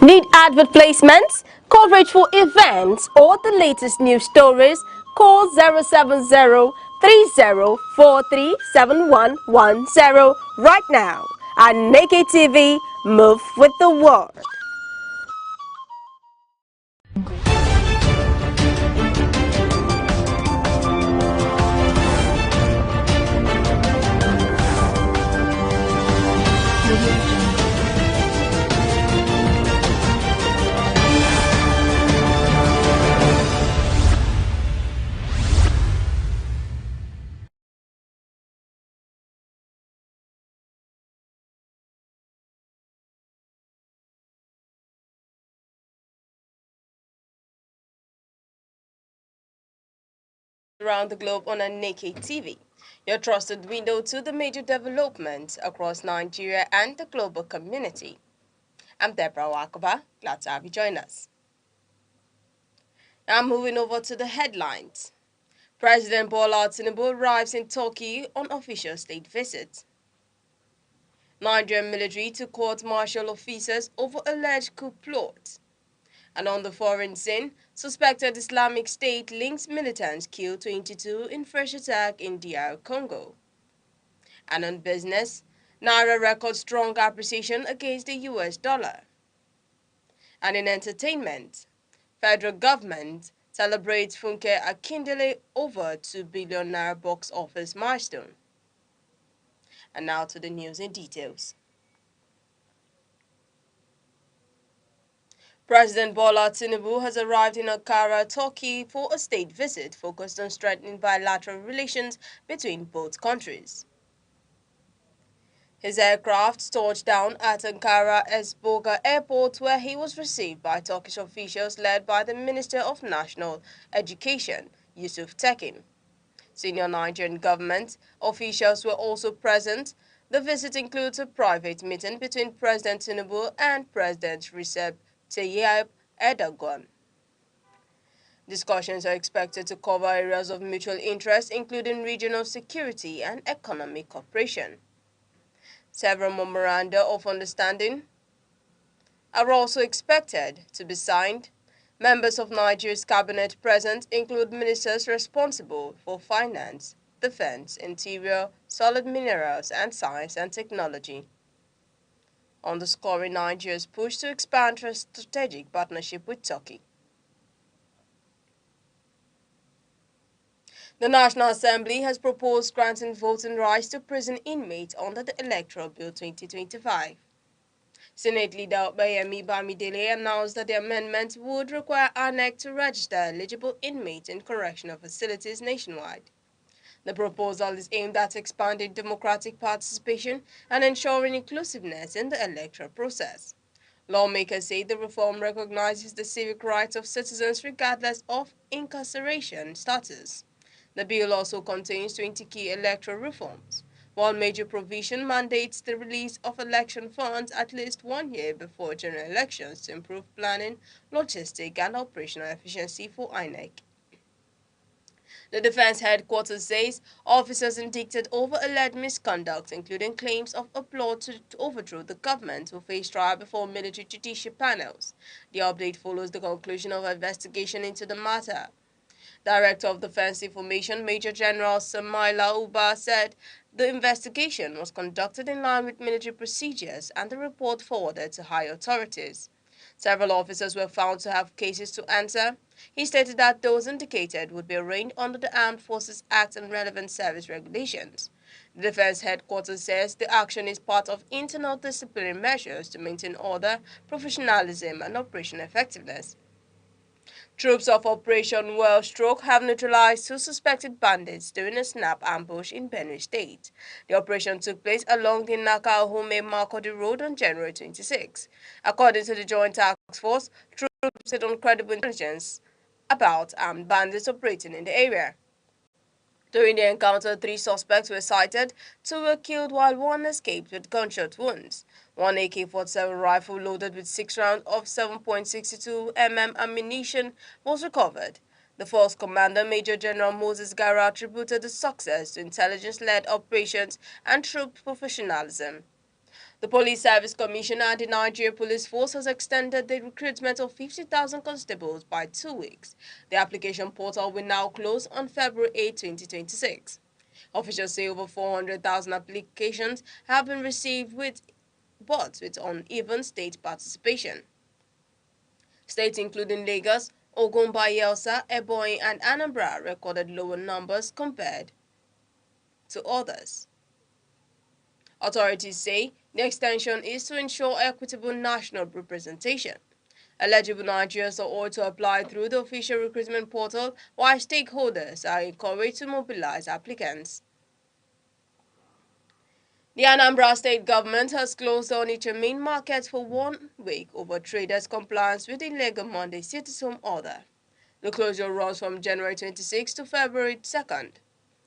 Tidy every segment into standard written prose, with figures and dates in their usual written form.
Need advert placements, coverage for events, or the latest news stories? Call 070-3043-7110 right now. Aneke TV, move with the world. Around the globe on Aneke TV, your trusted window to the major developments across Nigeria and the global community. I'm Deborah Wakoba. Glad to have you join us. Now moving over to the headlines. President Bola Tinubu arrives in Turkey on official state visit. Nigerian military to court-martial officers over alleged coup plot. And on the foreign scene, suspected Islamic State links militants kill 22 in fresh attack in DR Congo. And on business, Naira records strong appreciation against the US dollar. And in entertainment, federal government celebrates Funke Akindele over 2 billion naira box office milestone. And now to the news in details. President Bola Tinubu has arrived in Ankara, Turkey for a state visit focused on strengthening bilateral relations between both countries. His aircraft touched down at Ankara Esboga Airport, where he was received by Turkish officials led by the Minister of National Education, Yusuf Tekin. Senior Nigerian government officials were also present. The visit includes a private meeting between President Tinubu and President Recep Tayyip Erdogan. Discussions are expected to cover areas of mutual interest, including regional security and economic cooperation. Several memoranda of understanding are also expected to be signed. Members of Nigeria's cabinet present include ministers responsible for finance, defense, interior, solid minerals, and science and technology, underscoring Nigeria's push to expand a strategic partnership with Turkey. The National Assembly has proposed granting voting rights to prison inmates under the Electoral Bill 2025. Senate leader Bayemi Bamidele announced that the amendment would require Aneke to register eligible inmates in correctional facilities nationwide. The proposal is aimed at expanding democratic participation and ensuring inclusiveness in the electoral process. Lawmakers say the reform recognizes the civic rights of citizens regardless of incarceration status. The bill also contains 20 key electoral reforms. One major provision mandates the release of election funds at least 1 year before general elections to improve planning, logistic, and operational efficiency for Aneke. The defense headquarters says officers indicted over alleged misconduct, including claims of a plot to overthrow the government, will face trial before military judicial panels. The update follows the conclusion of an investigation into the matter. Director of Defense Information, Major General Samaila Uba, said the investigation was conducted in line with military procedures and the report forwarded to high authorities. Several officers were found to have cases to answer. He stated that those indicated would be arraigned under the Armed Forces Act and relevant service regulations. The Defense Headquarters says the action is part of internal disciplinary measures to maintain order, professionalism, and operational effectiveness. Troops of Operation Wellstroke have neutralized two suspected bandits during a snap ambush in Benue State. The operation took place along the Naka-Ahume-Makurdi Road on January 26. According to the Joint Task Force, troops had on credible intelligence about armed bandits operating in the area. During the encounter, 3 suspects were sighted, 2 were killed while 1 escaped with gunshot wounds. One AK-47 rifle loaded with 6 rounds of 7.62 mm ammunition was recovered. The force commander, Major General Moses Gara, attributed the success to intelligence-led operations and troop professionalism. The Police Service Commissioner and the Nigeria Police Force has extended the recruitment of 50,000 constables by 2 weeks. The application portal will now close on February 8, 2026. Officials say over 400,000 applications have been received with uneven state participation. States including Lagos, Ogun, Bayelsa, Ebonyi, and Anambra recorded lower numbers compared to others. Authorities say the extension is to ensure equitable national representation. Eligible Nigerians are all to apply through the official recruitment portal, while stakeholders are encouraged to mobilize applicants. The Anambra state government has closed down its main market for 1 week over traders' compliance with the illegal Monday sit-at-home order. The closure runs from January 26 to February 2nd.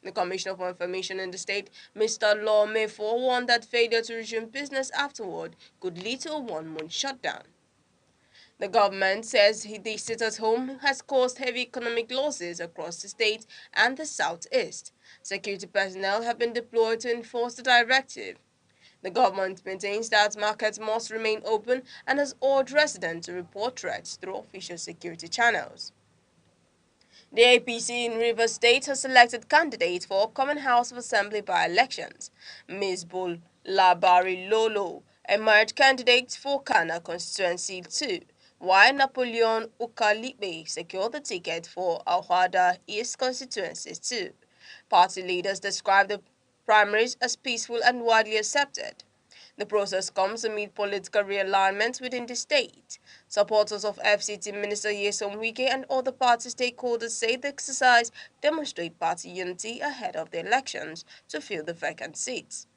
The Commissioner for Information in the state, Mr. Law Mayfor, warned that failure to resume business afterward could lead to a one-month shutdown. The government says the sit-at-home has caused heavy economic losses across the state and the southeast. Security personnel have been deployed to enforce the directive. The government maintains that markets must remain open and has urged residents to report threats through official security channels. The APC in Rivers State has selected candidates for upcoming House of Assembly by-elections. Ms. Bol Labari Lolo emerged candidate for Kana Constituency 2, while Napoleon Ukalibe secured the ticket for Awhada East Constituency 2. Party leaders described the primaries as peaceful and widely accepted. The process comes amid political realignment within the state. Supporters of FCT Minister Nyesom Wike and other party stakeholders say the exercise demonstrates party unity ahead of the elections to fill the vacant seats.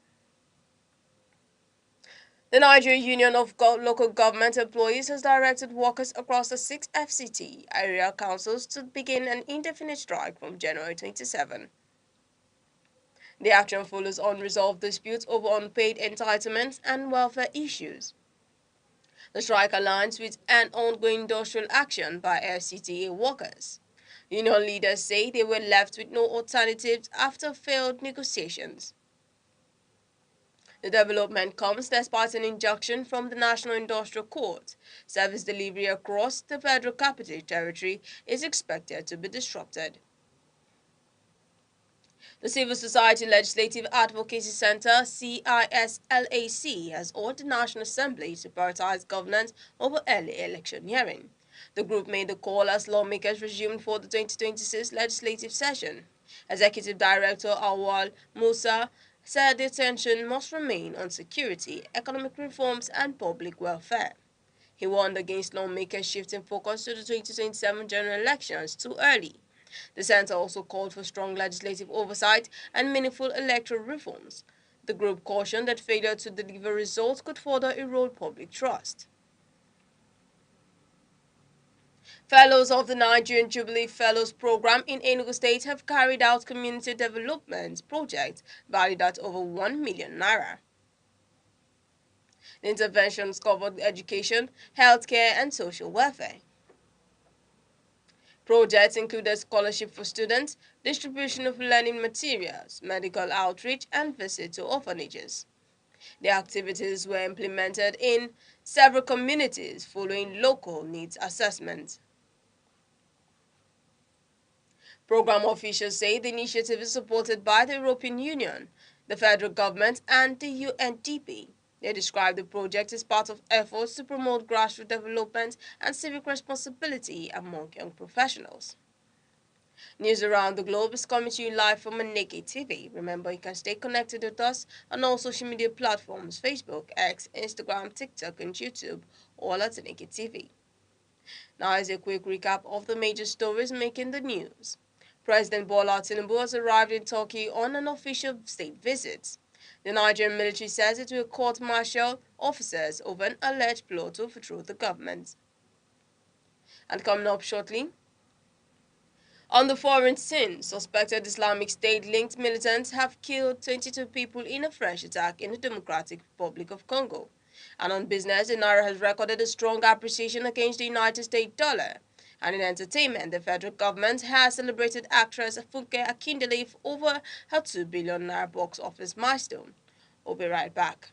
The Nigerian Union of Local Government Employees has directed workers across the 6 FCT area councils to begin an indefinite strike from January 27. The action follows unresolved disputes over unpaid entitlements and welfare issues. The strike aligns with an ongoing industrial action by FCTA workers. Union leaders say they were left with no alternatives after failed negotiations. The development comes despite an injunction from the National Industrial Court. Service delivery across the Federal Capital Territory is expected to be disrupted. The Civil Society Legislative Advocacy Center, CISLAC, has urged the National Assembly to prioritize governance over early election hearing. The group made the call as lawmakers resumed for the 2026 legislative session. Executive Director Awal Musa said the attention must remain on security, economic reforms, and public welfare. He warned against lawmakers shifting focus to the 2027 general elections too early. The center also called for strong legislative oversight and meaningful electoral reforms. The group cautioned that failure to deliver results could further erode public trust. Fellows of the Nigerian Jubilee Fellows Program in Enugu State have carried out community development projects valued at over 1 million naira. The interventions covered education, healthcare, and social welfare. Projects included scholarship for students, distribution of learning materials, medical outreach, and visit to orphanages. The activities were implemented in several communities following local needs assessments. Program officials say the initiative is supported by the European Union, the federal government, and the UNDP. They describe the project as part of efforts to promote grassroots development and civic responsibility among young professionals. News around the globe is coming to you live from Aneke TV. Remember, you can stay connected with us on all social media platforms: Facebook, X, Instagram, TikTok, and YouTube, all at Aneke TV. Now is a quick recap of the major stories making the news. President Bola Tinubu has arrived in Turkey on an official state visit. The Nigerian military says it will court-martial officers over an alleged plot to overthrow the government. And coming up shortly, on the foreign scene, suspected Islamic State-linked militants have killed 22 people in a fresh attack in the Democratic Republic of Congo. And on business, the Naira has recorded a strong appreciation against the United States dollar. And in entertainment, the federal government has celebrated actress Funke Akindele over her 2 billion Naira box office milestone. We'll be right back.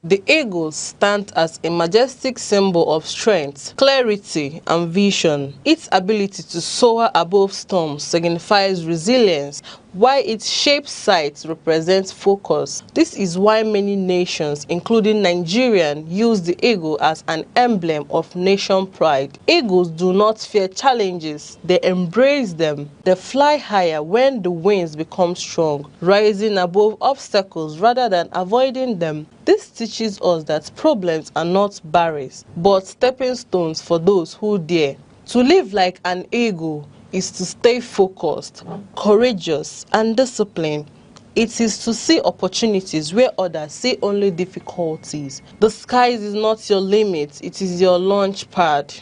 The eagle stands as a majestic symbol of strength, clarity, and vision. Its ability to soar above storms signifies resilience, while its shaped sight represents focus. This is why many nations, including Nigeria, use the eagle as an emblem of nation pride. Eagles do not fear challenges, they embrace them. They fly higher when the winds become strong, rising above obstacles rather than avoiding them. This teaches us that problems are not barriers, but stepping stones for those who dare. To live like an eagle is to stay focused, courageous, and disciplined. It is to see opportunities where others see only difficulties. The sky is not your limit, it is your launch pad.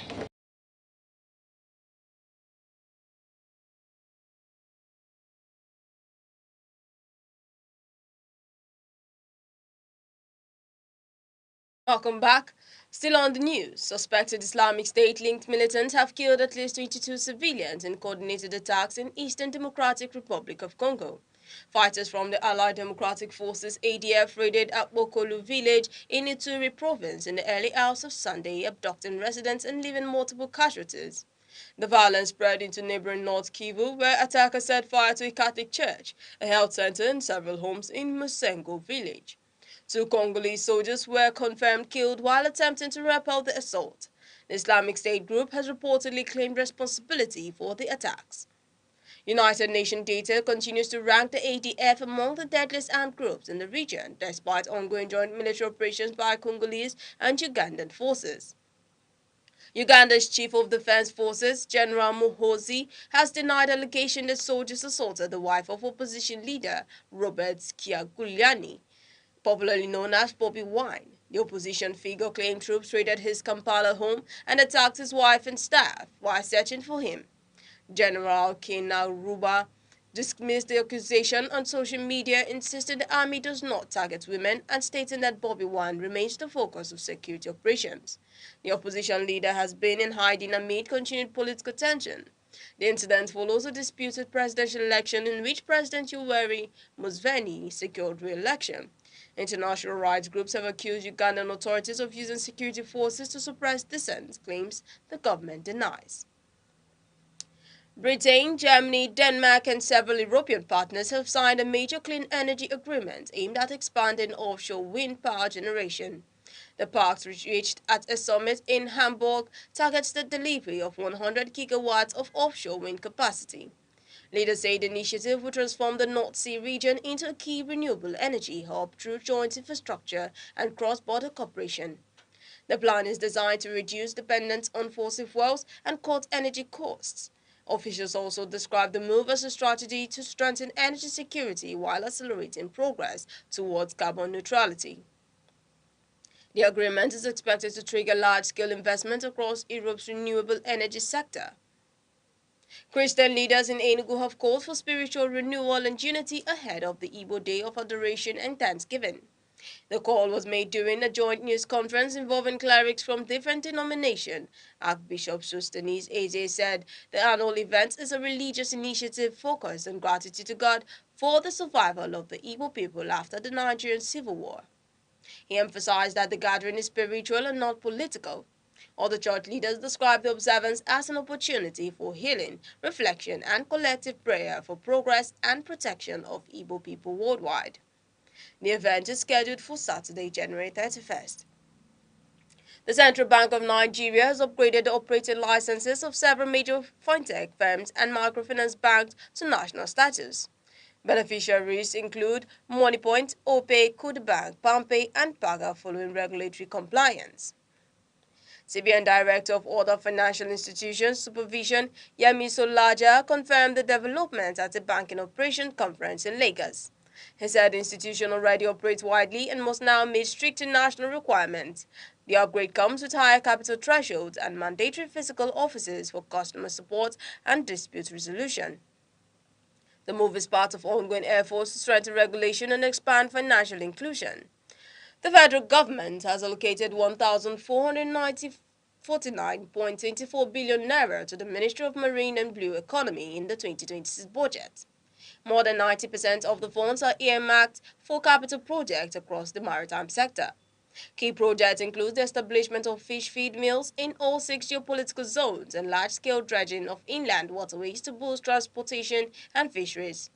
Welcome back. Still on the news, suspected Islamic State-linked militants have killed at least 22 civilians in coordinated attacks in Eastern Democratic Republic of Congo. Fighters from the Allied Democratic Forces ADF raided Akbokolu village in Ituri province in the early hours of Sunday, abducting residents and leaving multiple casualties. The violence spread into neighboring North Kivu, where attackers set fire to a Catholic church, a health center, and several homes in Musengo village. Two Congolese soldiers were confirmed killed while attempting to repel the assault. The Islamic State group has reportedly claimed responsibility for the attacks. United Nations data continues to rank the ADF among the deadliest armed groups in the region, despite ongoing joint military operations by Congolese and Ugandan forces. Uganda's Chief of Defense Forces, General Muhoozi, has denied allegation that soldiers assaulted the wife of opposition leader Robert Kyagulanyi, popularly known as Bobby Wine. The opposition figure claimed troops raided his Kampala home and attacked his wife and staff while searching for him. General Kainerugaba dismissed the accusation on social media, insisting the army does not target women and stating that Bobby Wine remains the focus of security operations. The opposition leader has been in hiding amid continued political tension. The incident follows a disputed presidential election in which President Yoweri Museveni secured re-election. International rights groups have accused Ugandan authorities of using security forces to suppress dissent, claims the government denies. Britain, Germany, Denmark, and several European partners have signed a major clean energy agreement aimed at expanding offshore wind power generation. The parks, reached at a summit in Hamburg, targets the delivery of 100 gigawatts of offshore wind capacity. Leaders say the initiative will transform the North Sea region into a key renewable energy hub through joint infrastructure and cross-border cooperation. The plan is designed to reduce dependence on fossil fuels and cut energy costs. Officials also describe the move as a strategy to strengthen energy security while accelerating progress towards carbon neutrality. The agreement is expected to trigger large-scale investment across Europe's renewable energy sector. Christian leaders in Enugu have called for spiritual renewal and unity ahead of the Igbo Day of Adoration and Thanksgiving. The call was made during a joint news conference involving clerics from different denominations. Archbishop Sostenes Eze said the annual event is a religious initiative focused on gratitude to God for the survival of the Igbo people after the Nigerian Civil War. He emphasized that the gathering is spiritual and not political. Other church leaders described the observance as an opportunity for healing, reflection, and collective prayer for progress and protection of Igbo people worldwide. The event is scheduled for Saturday, January 31st. The Central Bank of Nigeria has upgraded the operating licenses of several major fintech firms and microfinance banks to national status. Beneficiaries include MoneyPoint, Opay, Kudabank, PalmPay, and Paga following regulatory compliance. CBN Director of Other Financial Institutions Supervision, Yemi Solaja, confirmed the development at a banking operation conference in Lagos. He said the institution already operates widely and must now meet stricter national requirements. The upgrade comes with higher capital thresholds and mandatory physical offices for customer support and dispute resolution. The move is part of ongoing efforts to strengthen regulation and expand financial inclusion. The federal government has allocated 1,449.24 billion naira to the Ministry of Marine and Blue Economy in the 2026 budget. More than 90% of the funds are earmarked for capital projects across the maritime sector. Key projects include the establishment of fish feed mills in all 6 geopolitical zones and large-scale dredging of inland waterways to boost transportation and fisheries.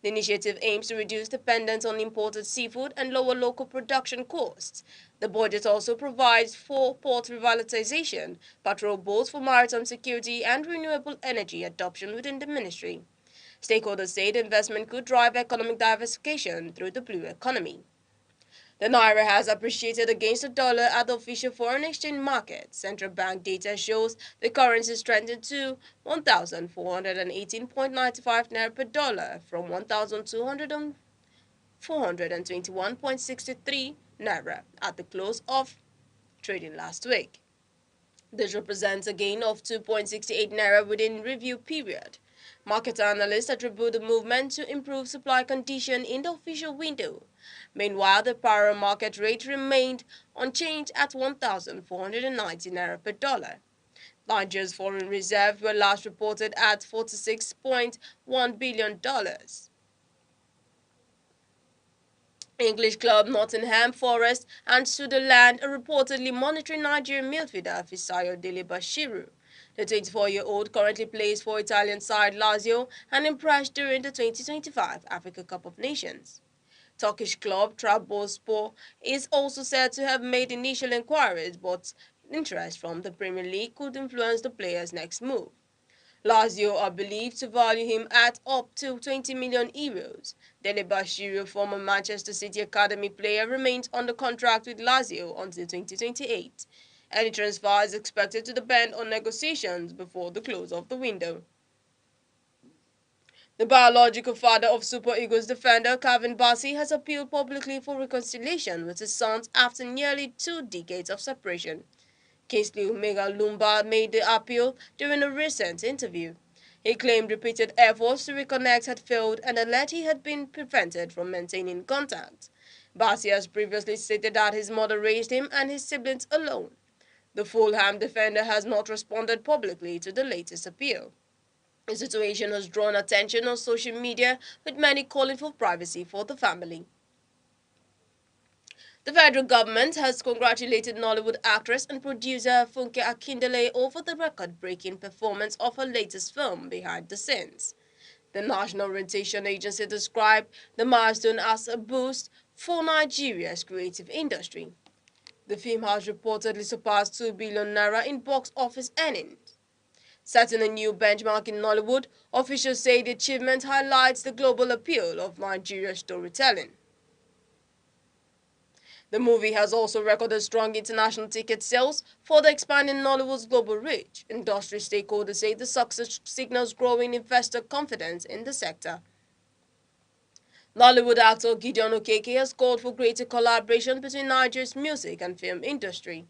The initiative aims to reduce dependence on imported seafood and lower local production costs. The budget also provides for port revitalization, patrol boats for maritime security, and renewable energy adoption within the ministry. Stakeholders say the investment could drive economic diversification through the blue economy. The naira has appreciated against the dollar at the official foreign exchange market. Central bank data shows the currency strengthened to 1,418.95 naira per dollar from 1,421.63 naira at the close of trading last week. This represents a gain of 2.68 naira within review period. Market analysts attribute the movement to improved supply condition in the official window. Meanwhile, the power market rate remained unchanged at 1,490 naira per dollar. Nigeria's foreign reserves were last reported at $46.1 billion. English club Nottingham Forest and Sunderland are reportedly monitoring Nigerian midfielder Fisayo Dele-Bashiru. The 24-year-old currently plays for Italian side Lazio and impressed during the 2025 Africa Cup of Nations. Turkish club Trabzonspor is also said to have made initial inquiries, but interest from the Premier League could influence the player's next move. Lazio are believed to value him at up to 20 million euros. Dele Bashiru, former Manchester City Academy player, remains under contract with Lazio until 2028. Any transfer is expected to depend on negotiations before the close of the window. The biological father of Super Eagles defender Calvin Bassey has appealed publicly for reconciliation with his sons after nearly 2 decades of separation. Kingsley Umega Lumba made the appeal during a recent interview. He claimed repeated efforts to reconnect had failed and alleged he had been prevented from maintaining contact. Bassey has previously stated that his mother raised him and his siblings alone. The Fulham defender has not responded publicly to the latest appeal. The situation has drawn attention on social media, with many calling for privacy for the family. The federal government has congratulated Nollywood actress and producer Funke Akindele over the record-breaking performance of her latest film, Behind the Scenes. The National Orientation Agency described the milestone as a boost for Nigeria's creative industry. The film has reportedly surpassed 2 billion naira in box office earnings. Setting a new benchmark in Nollywood, officials say the achievement highlights the global appeal of Nigeria's storytelling. The movie has also recorded strong international ticket sales, further expanding Nollywood's global reach. Industry stakeholders say the success signals growing investor confidence in the sector. Nollywood actor Gideon Okeke has called for greater collaboration between Nigeria's music and film industry.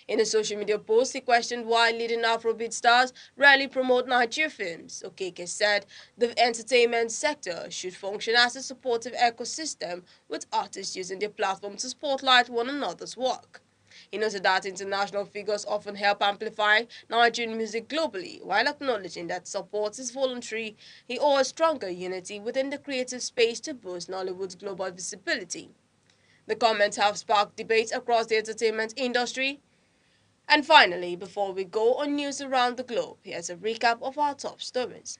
In a social media post, he questioned why leading Afrobeat stars rarely promote Nigerian films. Okeke said the entertainment sector should function as a supportive ecosystem, with artists using their platform to spotlight one another's work. He noted that international figures often help amplify Nigerian music globally, while acknowledging that support is voluntary. He urged stronger unity within the creative space to boost Nollywood's global visibility. The comments have sparked debates across the entertainment industry. And finally, before we go on news around the globe, here's a recap of our top stories.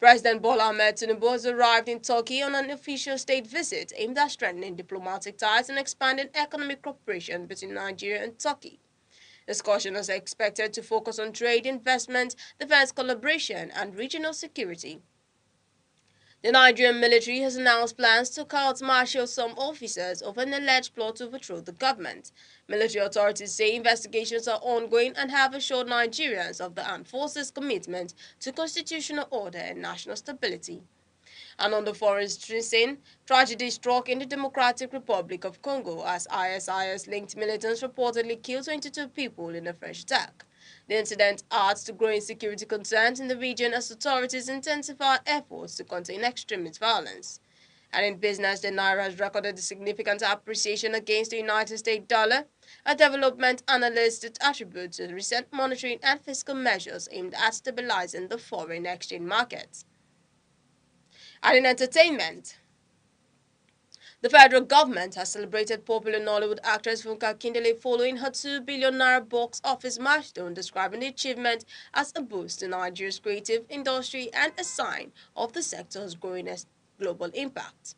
President Bola Ahmed Tinubu has arrived in Turkey on an official state visit aimed at strengthening diplomatic ties and expanding economic cooperation between Nigeria and Turkey. Discussion is expected to focus on trade, investment, defense collaboration, and regional security. The Nigerian military has announced plans to court-martial some officers over an alleged plot to overthrow the government. Military authorities say investigations are ongoing and have assured Nigerians of the armed forces' commitment to constitutional order and national stability. And on the foreign scene, tragedy struck in the Democratic Republic of Congo as ISIS-linked militants reportedly killed 22 people in a fresh attack. The incident adds to growing security concerns in the region as authorities intensify efforts to contain extremist violence. And in business, the naira has recorded a significant appreciation against the United States dollar, a development analysts attribute to recent monetary and fiscal measures aimed at stabilizing the foreign exchange markets. And in entertainment, The federal government has celebrated popular Nollywood actress Funka Kindele following her 2 billion naira box office milestone, describing the achievement as a boost to Nigeria's creative industry and a sign of the sector's growing global impact.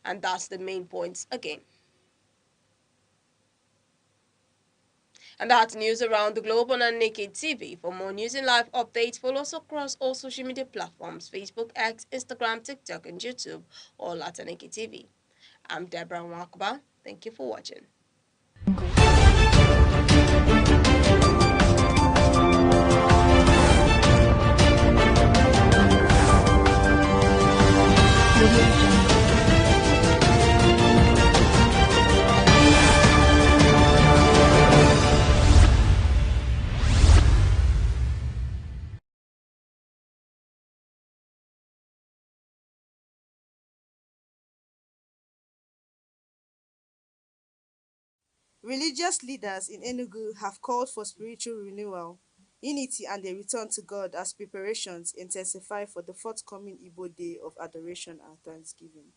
And that's the main points again. And that's news around the globe on Aneke TV. For more news and live updates, follow us across all social media platforms: Facebook, X, Instagram, TikTok, and YouTube, all at Aneke TV. I'm Deborah Nwakba. Thank you for watching. Religious leaders in Enugu have called for spiritual renewal, unity and a return to God as preparations intensify for the forthcoming Igbo Day of Adoration and Thanksgiving.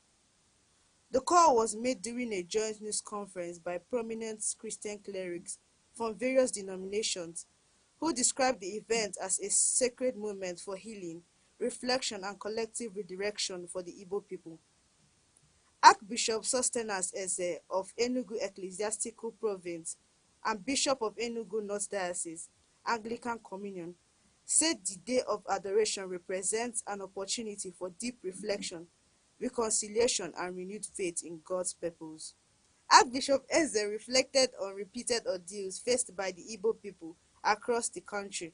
The call was made during a joint news conference by prominent Christian clerics from various denominations who described the event as a sacred moment for healing, reflection and collective redirection for the Igbo people. Archbishop Sostenes Eze of Enugu Ecclesiastical Province and Bishop of Enugu North Diocese, Anglican Communion, said the Day of Adoration represents an opportunity for deep reflection, reconciliation and renewed faith in God's purpose. Archbishop Eze reflected on repeated ordeals faced by the Igbo people across the country,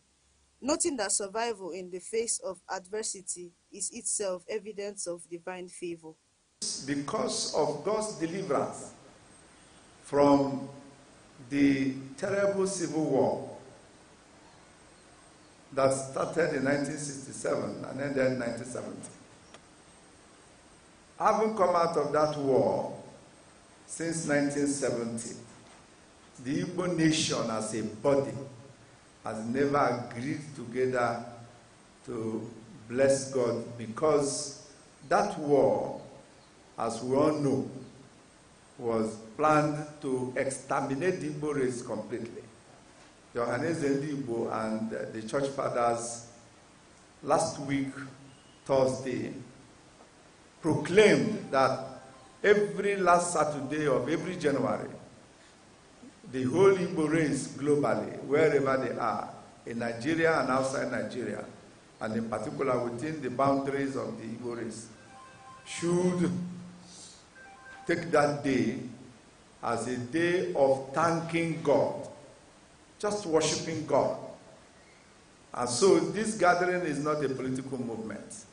noting that survival in the face of adversity is itself evidence of divine favor. Because of God's deliverance from the terrible civil war that started in 1967 and ended in 1970. Having come out of that war since 1970, the Igbo nation as a body has never agreed together to bless God, because that war, as we all know, was planned to exterminate the Igbo race completely. Johannes Igbo and the church fathers last week, Thursday, proclaimed that every last Saturday of every January, the whole Igbo race globally, wherever they are, in Nigeria and outside Nigeria, and in particular within the boundaries of the Igbo race, should take that day as a day of thanking God, just worshiping God. And so this gathering is not a political movement.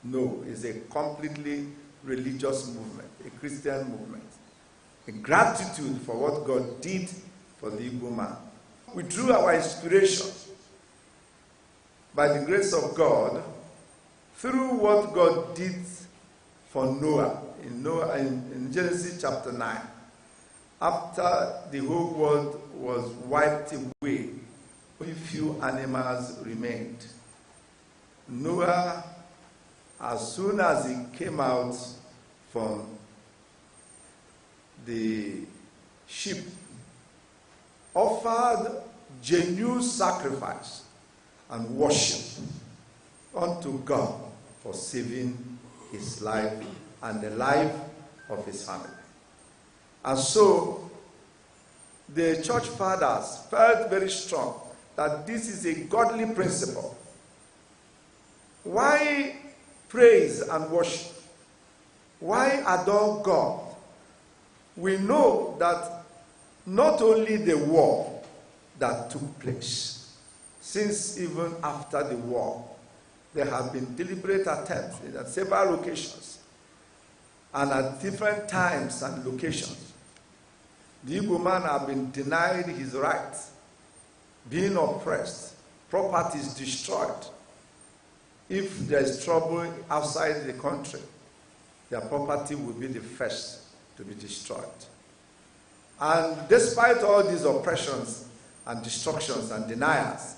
No, it's a completely religious movement, a Christian movement. A gratitude for what God did for the Igbo man. We drew our inspiration by the grace of God through what God did for Noah in Genesis chapter 9. After the whole world was wiped away, only few animals remained. Noah, as soon as he came out from the ship, offered genuine sacrifice and worship unto God for saving his life and the life of his family. And so the church fathers felt very strong that this is a godly principle. Why praise and worship? Why adore God? We know that not only the war that took place, since even after the war, there have been deliberate attempts at several locations and at different times and locations. The Igbo man have been denied his rights, being oppressed, properties destroyed. If there is trouble outside the country, their property will be the first to be destroyed. And despite all these oppressions and destructions and denials,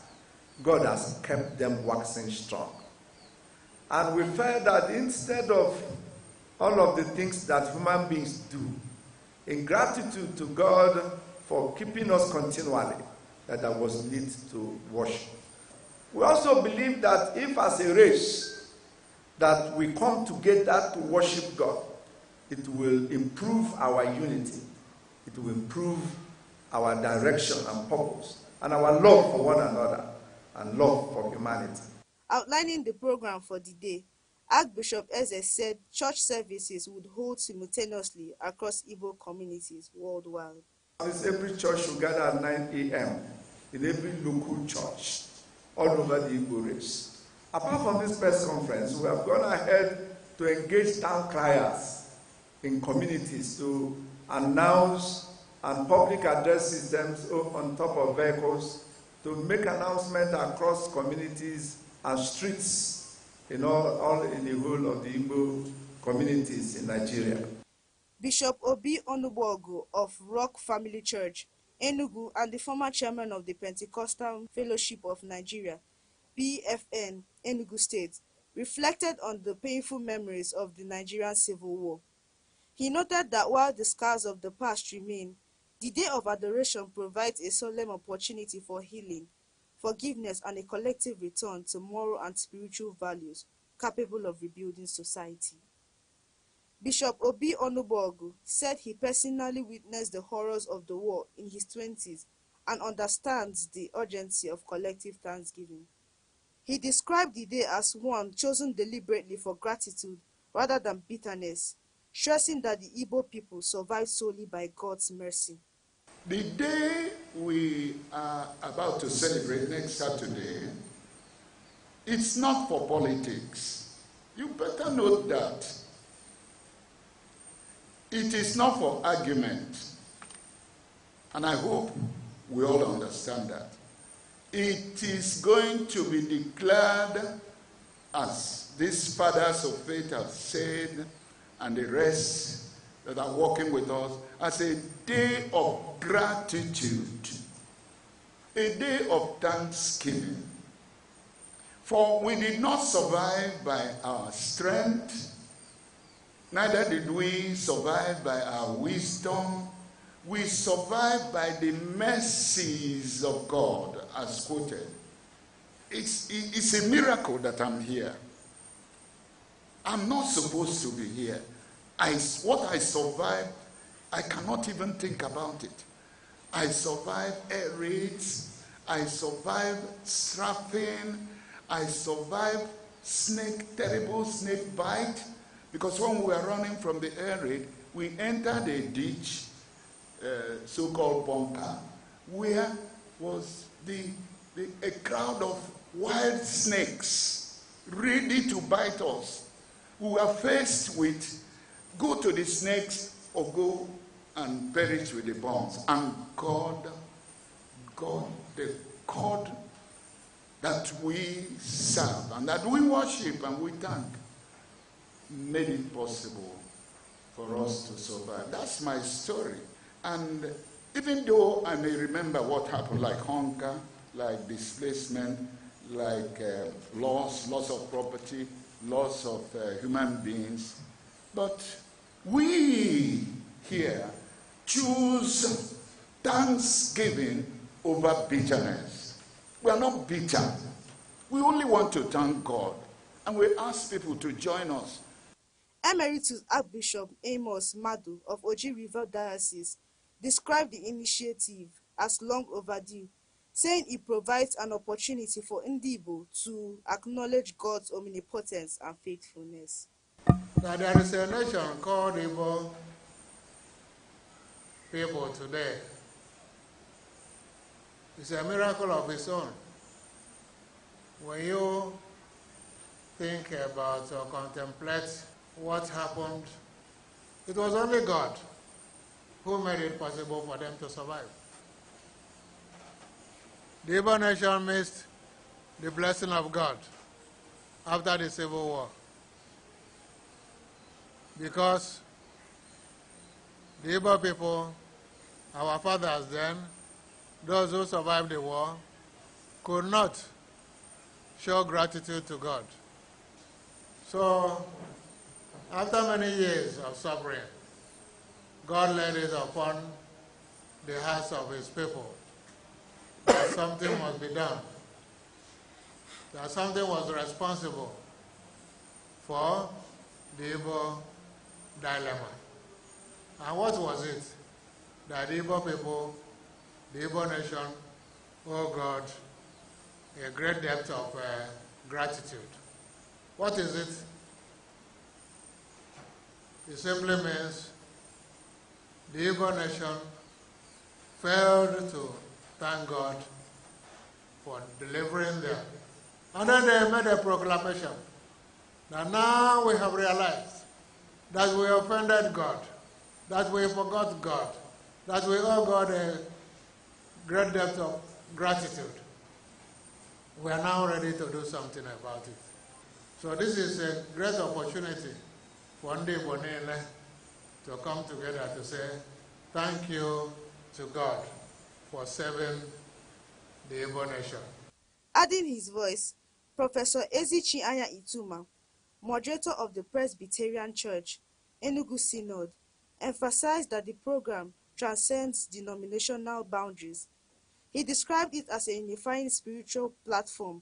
God has kept them waxing strong. And we felt that instead of all of the things that human beings do, in gratitude to God for keeping us continually, that there was need to worship. We also believe that if as a race that we come together to worship God, it will improve our unity, it will improve our direction and purpose, and our love for one another, and love for humanity. Outlining the program for the day, Archbishop Eze said church services would hold simultaneously across Igbo communities worldwide. Every church should gather at 9 a.m. in every local church all over the Igbo race. Apart from this press conference, we have gone ahead to engage town criers in communities to announce and public address systems on top of vehicles to make announcements across communities and streets in all in the whole of the Igbo communities in Nigeria. Bishop Obi Onugbogu of Rock Family Church, Enugu, and the former chairman of the Pentecostal Fellowship of Nigeria, PFN, Enugu State, reflected on the painful memories of the Nigerian Civil War. He noted that while the scars of the past remain, the Day of Adoration provides a solemn opportunity for healing, forgiveness, and a collective return to moral and spiritual values capable of rebuilding society. Bishop Obi Onugbogu said he personally witnessed the horrors of the war in his 20s and understands the urgency of collective thanksgiving. He described the day as one chosen deliberately for gratitude rather than bitterness, stressing that the Igbo people survived solely by God's mercy. The day we are about to celebrate next Saturday, it's not for politics. You better note that. It is not for argument, and I hope we all understand that. It is going to be declared, as these fathers of faith have said, and the rest that are working with us, as a day of gratitude, a day of thanksgiving. For we did not survive by our strength, neither did we survive by our wisdom. We survived by the mercies of God, as quoted. It's a miracle that I'm here. I'm not supposed to be here. What I survived, I cannot even think about it. I survived air raids. I survived strafing. I survived terrible snake bite. Because when we were running from the air raid, we entered a ditch, so-called bunker, where was a crowd of wild snakes ready to bite us. We were faced with go to the snakes or go and perish with the bombs. And God, the God that we serve and that we worship and we thank, made it possible for us to survive. That's my story. And even though I may remember what happened, like hunger, like displacement, like loss of property, loss of human beings, but we here choose thanksgiving over bitterness. We are not bitter. We only want to thank God. And we ask people to join us. Emeritus Archbishop Amos Madu of Oji River Diocese described the initiative as long overdue, saying it provides an opportunity for Igbo to acknowledge God's omnipotence and faithfulness. Now there is a nation called Igbo people today. It's a miracle of its own. When you think about or contemplate what happened, it was only God who made it possible for them to survive. The Igbo nation missed the blessing of God after the Civil War because the Igbo people, our fathers then, those who survived the war, could not show gratitude to God. So After many years of suffering, God laid it upon the hearts of his people that something must be done, that something was responsible for the Igbo dilemma. And what was it? That the Igbo people, the Igbo nation, owe God a great depth of gratitude. What is it? It simply means the Igbo nation failed to thank God for delivering them. And then they made a proclamation that now we have realized that we offended God, that we forgot God, that we owe God a great depth of gratitude. We are now ready to do something about it. So this is a great opportunity for Ndị Igbo niile to come together to say thank you to God for saving the Igbo nation. Adding his voice, Professor Ezichi Anya Ituma, moderator of the Presbyterian Church, Enugu Synod, emphasized that the program transcends denominational boundaries. He described it as a unifying spiritual platform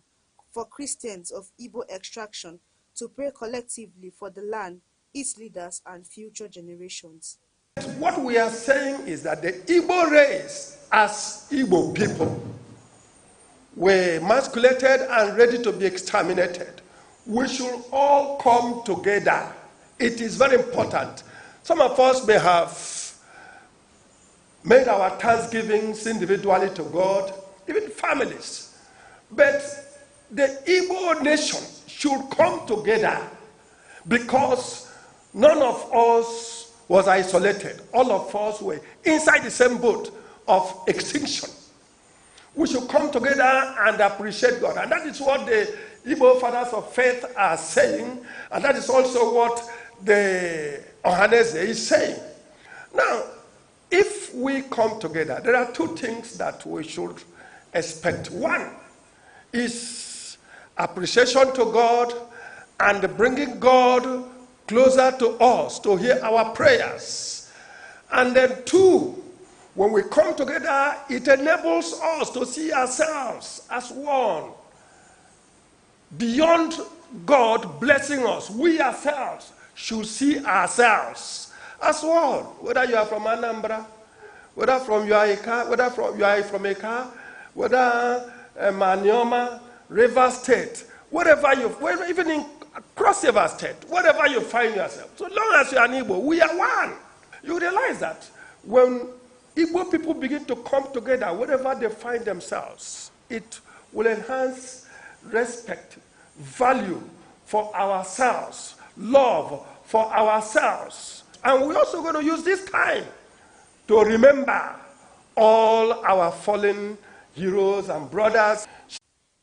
for Christians of Igbo extraction to pray collectively for the land, its leaders, and future generations. What we are saying is that the Igbo race, as Igbo people, were emasculated and ready to be exterminated. We should all come together. It is very important. Some of us may have made our thanksgivings individually to God, even families. But the Igbo nation should come together because none of us was isolated. All of us were inside the same boat of extinction. We should come together and appreciate God. And that is what the Igbo fathers of faith are saying. And that is also what the Ohanese is saying. Now, if we come together, there are two things that we should expect. One is appreciation to God and bringing God closer to us to hear our prayers. And then two, when we come together, it enables us to see ourselves as one. Beyond God blessing us, we ourselves should see ourselves as one. Whether you are from Anambra, whether from you are Eka, whether you are from Eka, whether Manioma, River State, even in Cross River State, wherever you find yourself, so long as you are an Igbo, we are one. You realize that when Igbo people begin to come together, wherever they find themselves, it will enhance respect, value for ourselves, love for ourselves. And we're also going to use this time to remember all our fallen heroes and brothers.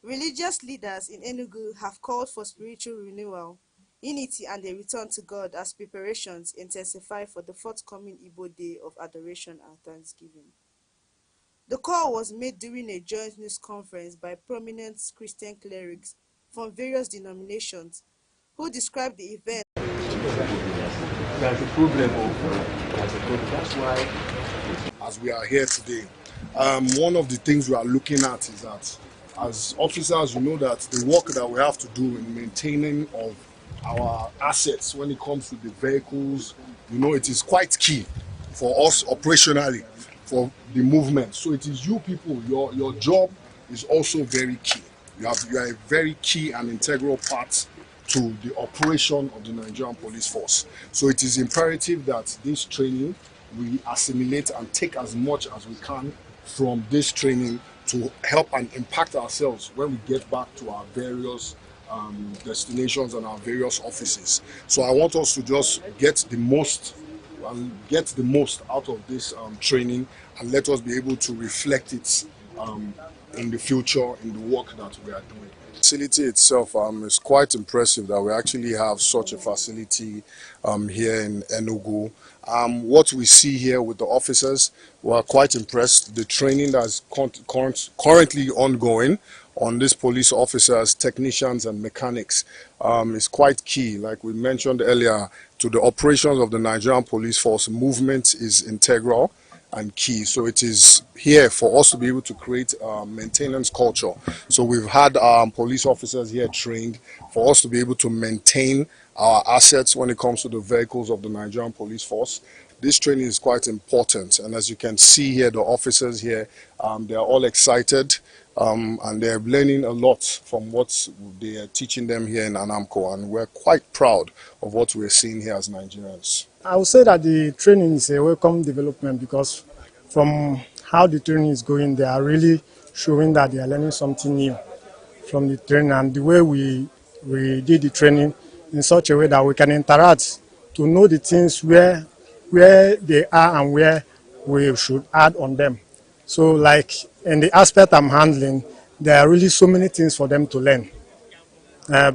Religious leaders in Enugu have called for spiritual renewal, unity, and a return to God as preparations intensify for the forthcoming Igbo Day of Adoration and Thanksgiving. The call was made during a joint news conference by prominent Christian clerics from various denominations who described the event. There's a problem. That's why, as we are here today, one of the things we are looking at is that as officers, you know that the work that we have to do in maintaining of our assets when it comes to the vehicles, you know, it is quite key for us operationally for the movement. So it is you people, your job is also very key. You are a very key and integral part to the operation of the Nigerian police force. So it is imperative that this training, we assimilate and take as much as we can from this training to help and impact ourselves when we get back to our various destinations and our various offices. So I want us to just get the most out of this training, and let us be able to reflect it in the future in the work that we are doing. The facility itself is quite impressive that we actually have such a facility here in Enugu. What we see here with the officers, we are quite impressed. The training that is currently ongoing on these police officers, technicians, and mechanics is quite key. Like we mentioned earlier, to the operations of the Nigerian police force, movement is integral and key. So it is here for us to be able to create a maintenance culture. So we've had police officers here trained for us to be able to maintain our assets when it comes to the vehicles of the Nigerian police force. This training is quite important, and as you can see here, the officers here, they are all excited, and they're learning a lot from what they are teaching them here in Anamco, and we're quite proud of what we're seeing here as Nigerians. I would say that the training is a welcome development because from how the training is going, they are really showing that they are learning something new from the training, and the way we did the training in such a way that we can interact to know the things where they are and where we should add on them. So like in the aspect I'm handling, there are really so many things for them to learn.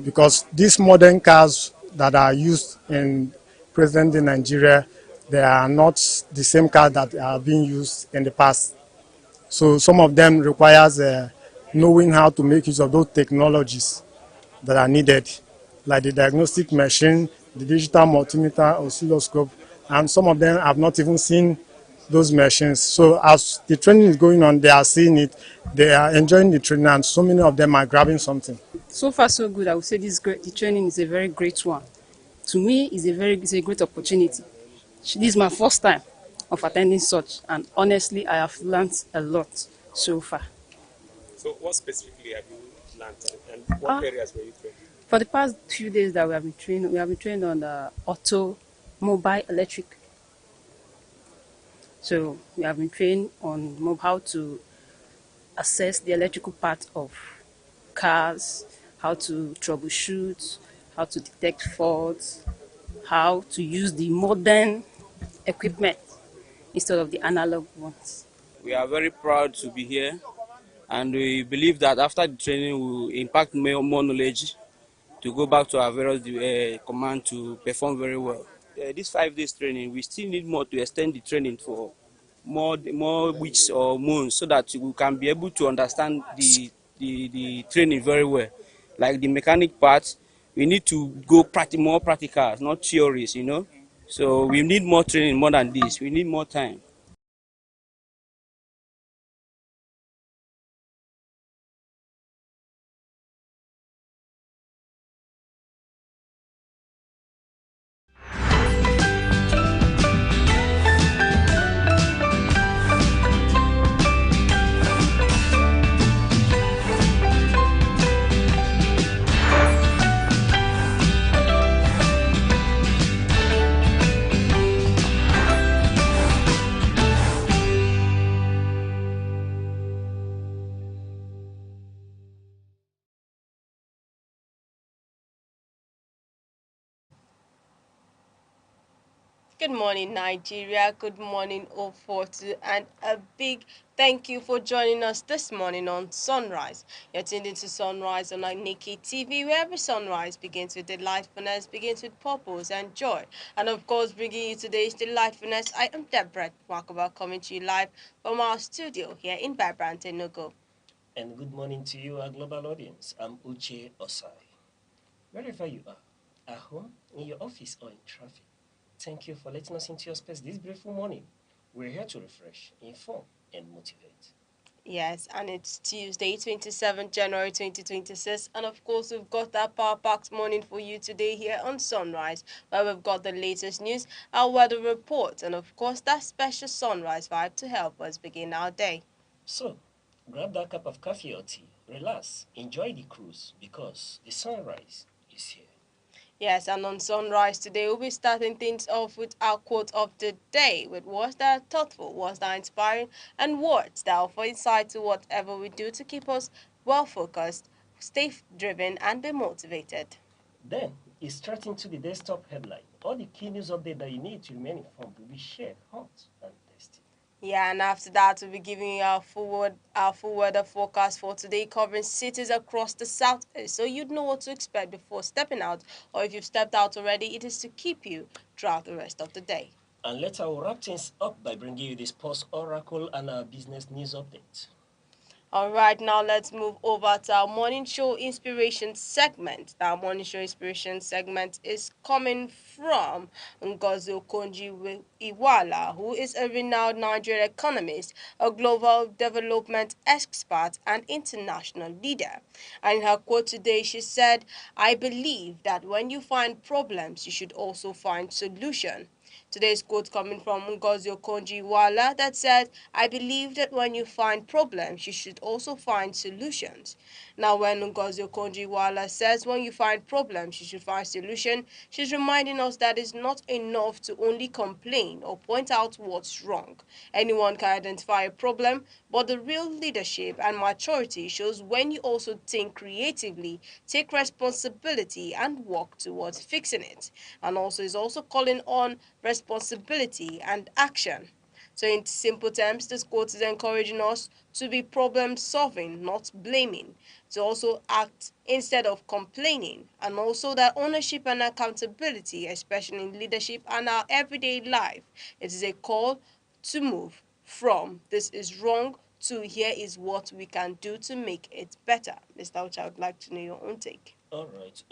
Because these modern cars that are used in present day Nigeria, they are not the same cars that are being used in the past. So some of them requires knowing how to make use of those technologies that are needed, like the diagnostic machine, the digital multimeter, oscilloscope, and some of them have not even seen those machines. So as the training is going on, they are seeing it, they are enjoying the training, and so many of them are grabbing something. So far, so good. I would say the training is a very great one. To me, it's a great opportunity. This is my first time of attending such, and honestly, I have learned a lot so far. So what specifically have you learned, and what areas were you trained? For the past few days that we have been trained on the automobile electric. So we have been trained on how to assess the electrical part of cars, how to troubleshoot, how to detect faults, how to use the modern equipment instead of the analog ones. We are very proud to be here, and we believe that after the training we will impact more knowledge to go back to our various command to perform very well. This 5 days training, we still need more to extend the training for more weeks or months so that we can be able to understand the training very well. Like the mechanic part, we need to go more practicals, not theories, you know. So we need more training more than this. We need more time. Good morning, Nigeria. Good morning, 042, and a big thank you for joining us this morning on Sunrise. You're tuned into Sunrise on Aneke TV, where every sunrise begins with delightfulness, begins with purpose and joy. And of course, bringing you today's delightfulness, I am Deborah Wakaba, coming to you live from our studio here in Vibrant Enugu. And good morning to you, our global audience. I'm Uche Osai. Wherever you are, at home, in your office, or in traffic, thank you for letting us into your space this beautiful morning. We're here to refresh, inform, and motivate. Yes, and it's Tuesday, 27th January 2026. And of course, we've got that power packed morning for you today here on Sunrise, where we've got the latest news, our weather report, and of course, that special sunrise vibe to help us begin our day. So, grab that cup of coffee or tea, relax, enjoy the cruise because the sunrise is here. Yes, and on Sunrise today, we'll be starting things off with our quote of the day, with words that are thoughtful, words that are inspiring, and words that offer insight to whatever we do to keep us well focused, stay driven, and be motivated. Then, it's straight into the desktop headline. All the key news update that you need to remain informed will be shared, hot, and tasty. Yeah, and after that, we'll be giving you our full weather forecast for today, covering cities across the southeast, so you'd know what to expect before stepping out, or if you've stepped out already, it is to keep you throughout the rest of the day. And later, we'll wrap things up by bringing you the sports oracle and our business news update. All right, now let's move over to our morning show inspiration segment. Our morning show inspiration segment is coming from Ngozi Okonjo-Iweala, who is a renowned Nigerian economist, a global development expert, and international leader. And in her quote today, she said, "I believe that when you find problems, you should also find solutions." Today's quote coming from Ngozi Okonjo-Iweala that said, "I believe that when you find problems, you should also find solutions." Now, when Ngozi Okonjo-Iweala says when you find problems, you should find solutions, she's reminding us that it's not enough to only complain or point out what's wrong. Anyone can identify a problem, but the real leadership and maturity shows when you also think creatively, take responsibility, and work towards fixing it. And also is also calling on responsibility and action. So, in simple terms, this quote is encouraging us to be problem solving, not blaming, to also act instead of complaining, and also that ownership and accountability, especially in leadership and our everyday life, it is a call to move from "this is wrong" to "here is what we can do to make it better." Mr. Ucha, I would like to know your own take. All right.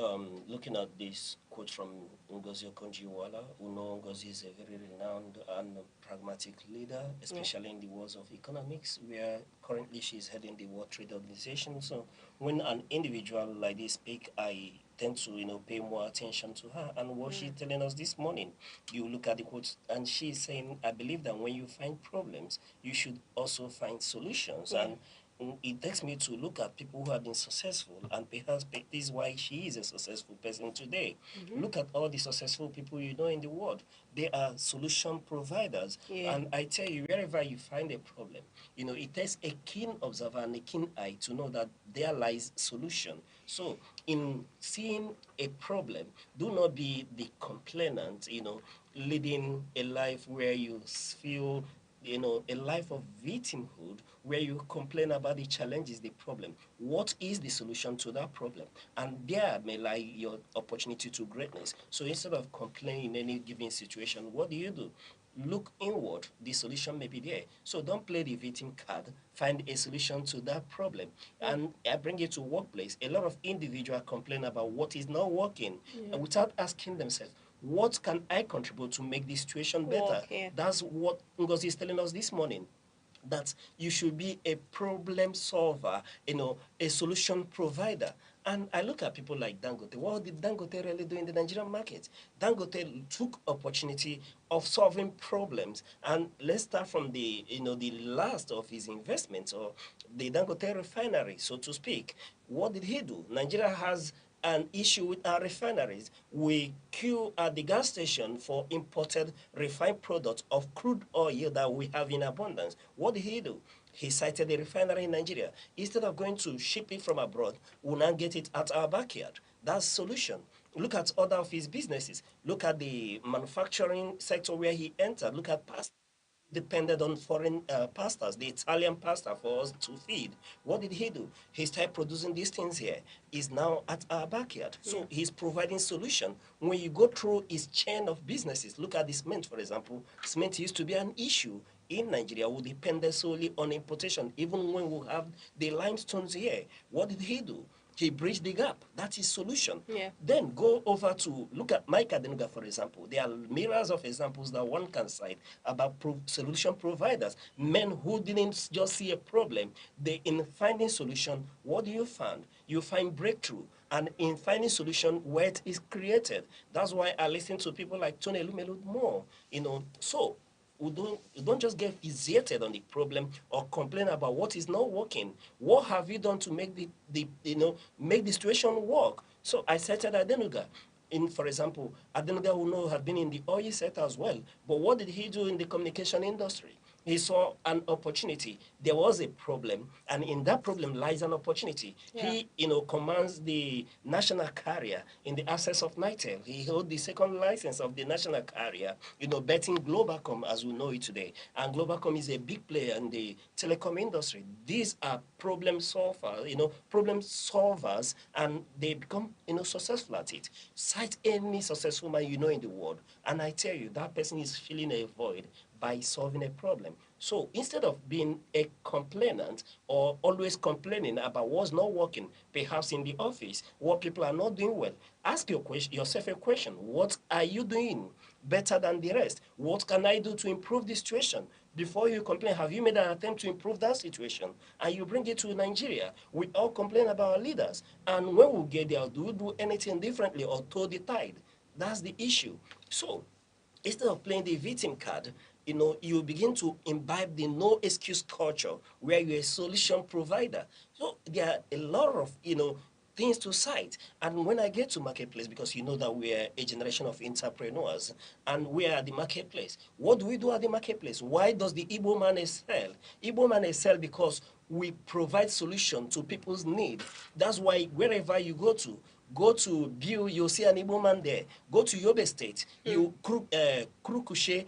Looking at this quote from Ngozi Okonjo-Iweala, we know Ngozi is a very renowned and pragmatic leader, especially in the world of economics, where currently she is heading the World Trade Organization. So when an individual like this speak, I tend to pay more attention to her and what she's telling us this morning. You look at the quote, and she's saying, "I believe that when you find problems, you should also find solutions." And it takes me to look at people who have been successful, and perhaps this is why she is a successful person today. Look at all the successful people you know in the world. They are solution providers. Yeah. And I tell you, wherever you find a problem, it takes a keen observer and a keen eye to know that there lies solution. So in seeing a problem, do not be the complainant, leading a life where you feel a life of victimhood where you complain about the challenges, the problem. What is the solution to that problem? And there may lie your opportunity to greatness. So instead of complaining in any given situation, what do? Look inward. The solution may be there. So don't play the victim card. Find a solution to that problem. And I bring it to workplace. A lot of individuals complain about what is not working and without asking themselves, what can I contribute to make this situation better? Yeah. That's what Ngozi is telling us this morning, that you should be a problem solver, a solution provider. And I look at people like Dangote. What did Dangote really do in the Nigerian market? Dangote took opportunity of solving problems. And let's start from the last of his investments, or the Dangote refinery, so to speak. What did he do? Nigeria has an issue with our refineries. We queue at the gas station for imported refined products of crude oil that we have in abundance. What did he do? He cited a refinery in Nigeria. Instead of going to ship it from abroad, we'll now get it at our backyard. That's solution. Look at other of his businesses. Look at the manufacturing sector where he entered. Look at past depended on foreign pastas, the Italian pasta for us to feed. What did he do? He started producing these things here. He's now at our backyard. So he's providing solution. When you go through his chain of businesses, look at the cement, for example. Cement used to be an issue in Nigeria. We depended solely on importation, even when we have the limestones here. What did he do? He bridged the gap. That's his solution. Yeah. Then go over to look at Mike Adenuga, for example. There are myriads of examples that one can cite about solution providers, men who didn't just see a problem. They, in finding solution, what do you find? You find breakthrough. And in finding solution, wealth is created. That's why I listen to people like Tony Elumelu more. So we don't just get fixated on the problem or complain about what is not working. What have you done to make make the situation work? So I cited Adenuga. For example, Adenuga who know had been in the oil sector as well. But what did he do in the communication industry? He saw an opportunity. There was a problem, and in that problem lies an opportunity. Yeah. He, commands the national carrier in the absence of Nitel. He held the second license of the national carrier, betting Globacom as we know it today. And Globacom is a big player in the telecom industry. These are problem solvers, and they become, successful at it. Cite any successful man you know in the world, and I tell you, that person is filling a void by solving a problem. So instead of being a complainant or always complaining about what's not working, perhaps in the office, what people are not doing well, ask yourself a question. What are you doing better than the rest? What can I do to improve the situation? Before you complain, have you made an attempt to improve that situation? And you bring it to Nigeria. We all complain about our leaders. And when we get there, do we do anything differently or toe the tide? That's the issue. So instead of playing the victim card, you begin to imbibe the no excuse culture where you're a solution provider. So there are a lot of, things to cite. And when I get to marketplace, because you know that we're a generation of entrepreneurs and we're at the marketplace, what do we do at the marketplace? Why does the Igbo man excel? Igbo man excel because we provide solution to people's need. That's why wherever you go to Biu, you'll see an Igbo man there. Go to Yobe State, Krukushe,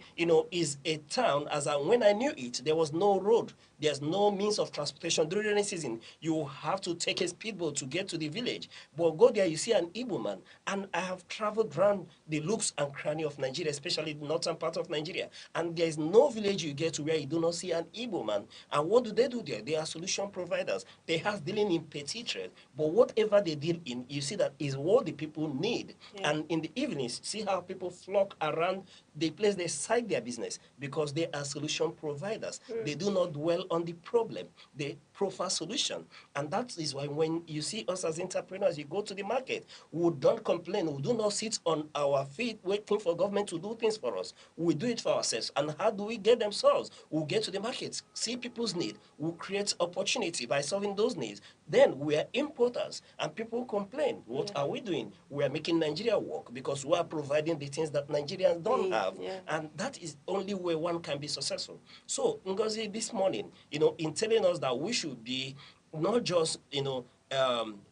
is a town, when I knew it, there was no road. There's no means of transportation during rainy season. You have to take a speedboat to get to the village. But go there, you see an Igbo man. And I have traveled around the looks and cranny of Nigeria, especially the northern part of Nigeria. And there's no village you get to where you do not see an Igbo man. And what do? There? They are solution providers. They have dealing in petty trade. But whatever they deal in, you see that is what the people need. Yeah. And in the evenings, see how people flock around the place they site their business because they are solution providers. They do not dwell on the problem. They proffer solution. And that is why when you see us as entrepreneurs, you go to the market, we don't complain. We do not sit on our feet waiting for government to do things for us. We do it for ourselves. And how do we get them solved? We'll get to the market, see people's need. We'll create opportunity by solving those needs. Then we are importers and people complain. What are we doing? We are making Nigeria work because we are providing the things that Nigerians don't have. Yeah. And that is only way one can be successful. So Ngozi this morning, in telling us that we should be not just,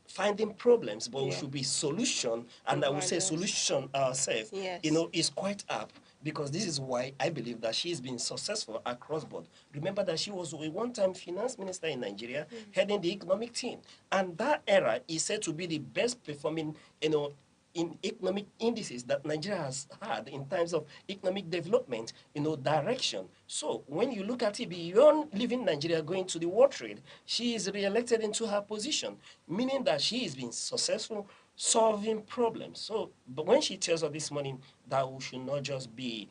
finding problems, but we should be solution, and I would say solution ourselves, yes. Is quite apt because this is why I believe that she's been successful across board. Remember that she was a one-time finance minister in Nigeria, heading the economic team, and that era is said to be the best performing, in economic indices that Nigeria has had in terms of economic development, direction. So when you look at it beyond leaving Nigeria, going to the world trade, she is re-elected into her position, meaning that she has been successful solving problems. So, but when she tells us this morning that we should not just be,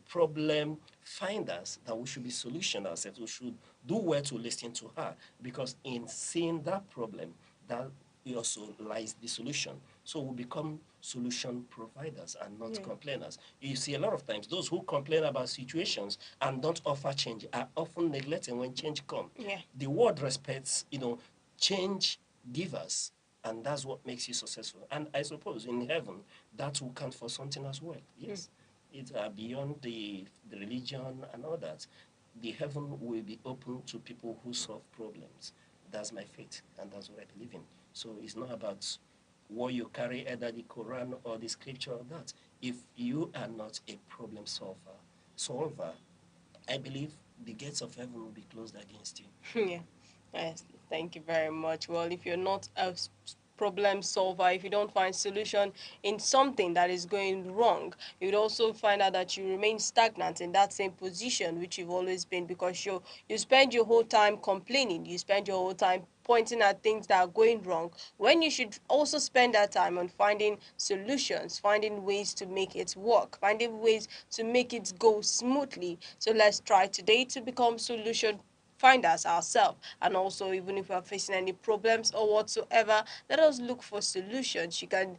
problem finders, that we should be solution ourselves, we should do well to listen to her, because in seeing that problem, that also lies the solution. So we become solution providers and not complainers. You see, a lot of times, those who complain about situations and don't offer change are often neglected when change comes. Yeah. The world respects, change givers, and that's what makes you successful. And I suppose in heaven, that will count for something as well. Yes. It's beyond the religion and all that. The heaven will be open to people who solve problems. That's my faith, and that's what I believe in. So it's not about what you carry, either the Quran or the scripture or that. If you are not a problem solver, I believe the gates of heaven will be closed against you. Yeah. Yes. Thank you very much. Well, if you're not a problem solver, if you don't find solution in something that is going wrong, you'd also find out that you remain stagnant in that same position which you've always been, because you spend your whole time complaining, you spend your whole time pointing at things that are going wrong, when you should also spend that time on finding solutions, finding ways to make it work, finding ways to make it go smoothly. So let's try today to become solution find us ourselves. And also, even if we are facing any problems or whatsoever, let us look for solutions. Even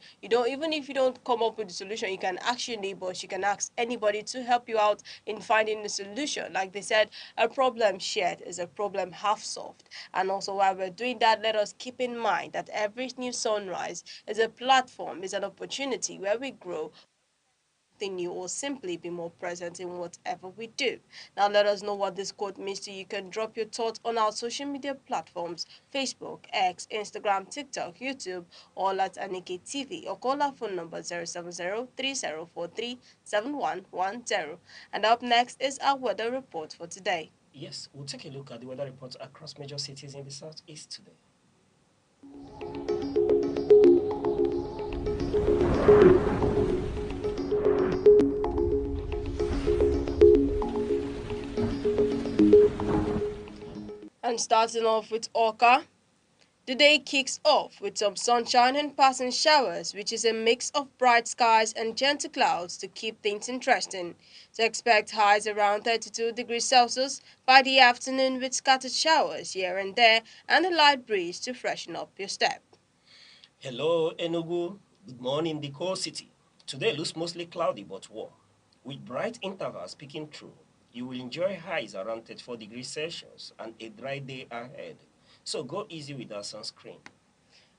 if you don't come up with the solution, you can ask your neighbors, you can ask anybody to help you out in finding the solution. Like they said, a problem shared is a problem half solved. And also, while we're doing that, let us keep in mind that every new sunrise is a platform, is an opportunity where we grow new, or simply be more present in whatever we do. Now let us know what this quote means to you. You can drop your thoughts on our social media platforms: Facebook, X, Instagram, TikTok, YouTube, or at Aneke TV, or call our phone number 070-3043-7110. And up next is our weather report for today. Yes, we'll take a look at the weather reports across major cities in the southeast today. And starting off with Orca, the day kicks off with some sunshine and passing showers, which is a mix of bright skies and gentle clouds to keep things interesting. So expect highs around 32 degrees Celsius by the afternoon with scattered showers here and there and a light breeze to freshen up your step. Hello, Enugu. Good morning, the core city. Today looks mostly cloudy but warm, with bright intervals peeking through. You will enjoy highs around 34 degrees Celsius and a dry day ahead. So go easy with our sunscreen.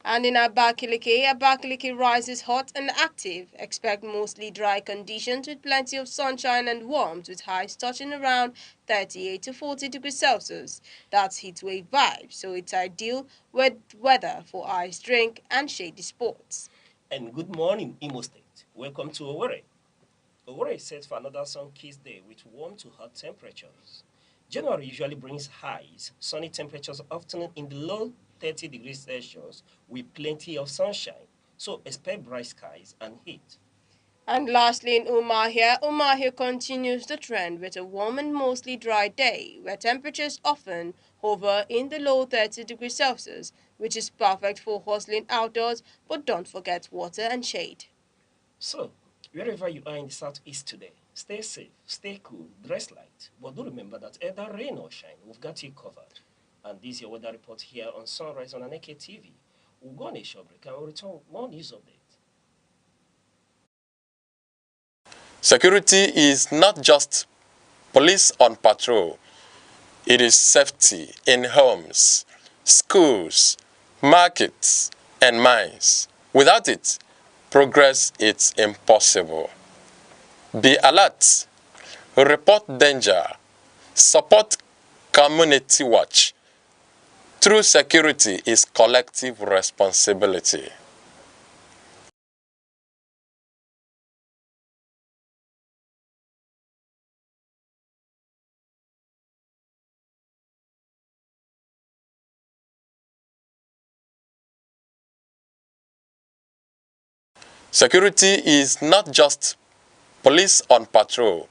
And in Abakaliki rises hot and active. Expect mostly dry conditions with plenty of sunshine and warmth with highs touching around 38 to 40 degrees Celsius. That's heat wave vibe, so it's ideal weather for ice drink and shady sports. And good morning, Imo State. Welcome to Owerri. Owerri is set for another sun-kissed day with warm to hot temperatures. January usually brings highs, sunny temperatures often in the low 30 degrees Celsius with plenty of sunshine. So expect bright skies and heat. And lastly, in Umahia continues the trend with a warm and mostly dry day, where temperatures often hover in the low 30 degrees Celsius, which is perfect for hustling outdoors, but don't forget water and shade. So, wherever you are in the southeast today, stay safe, stay cool, dress light, but do remember that either rain or shine, we've got you covered. And this is your weather report here on Sunrise on Aneke TV. We'll go on a short break and we'll return with more news updates. Security is not just police on patrol. It is safety in homes, schools, markets, and mines. Without it, progress is impossible. Be alert, report danger, support community watch. True security is collective responsibility. Security is not just police on patrol.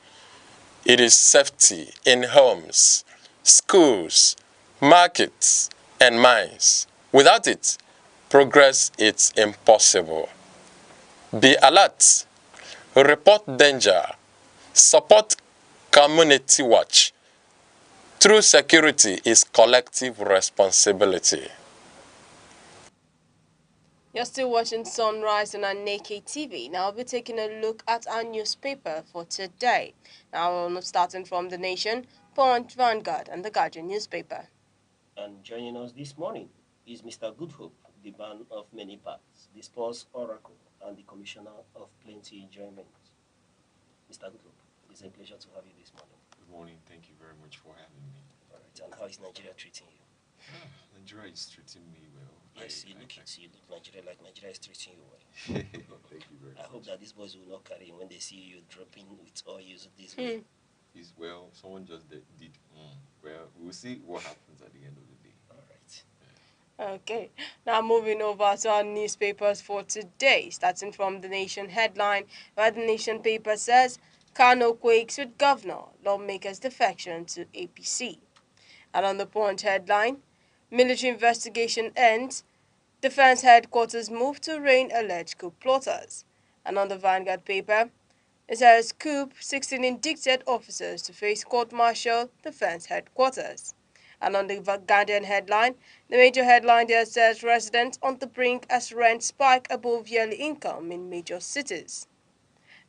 It is safety in homes, schools, markets, and mines. Without it, progress is impossible. Be alert, report danger, support community watch. True security is collective responsibility. You're still watching Sunrise on Aneke TV. Now we'll be taking a look at our newspaper for today. Now starting from The Nation, Punch, Vanguard, and The Guardian newspaper. And joining us this morning is Mr. Goodhope, the man of many parts, the sports oracle, and the commissioner of plenty enjoyment. Mr. Goodhope, it's a pleasure to have you this morning. Good morning. Thank you very much for having me. All right, and how is Nigeria treating you? Nigeria is treating me well. Yes, you look Nigeria like Nigeria is treating you well. Thank you very much. I hope that these boys will not carry when they see you dropping with oils this way. Is well, someone just did. Well, we'll see what happens at the end of the day. All right. Okay, now moving over to our newspapers for today, starting from The Nation headline, where The Nation paper says, Kano quakes with governor, lawmakers defection to APC. And on the Punch headline, military investigation ends, defense headquarters move to arraign alleged coup plotters. And on the Vanguard paper, it says coup, 16 indicted officers to face court-martial, defense headquarters. And on the Guardian headline, the major headline there says residents on the brink as rent spike above yearly income in major cities.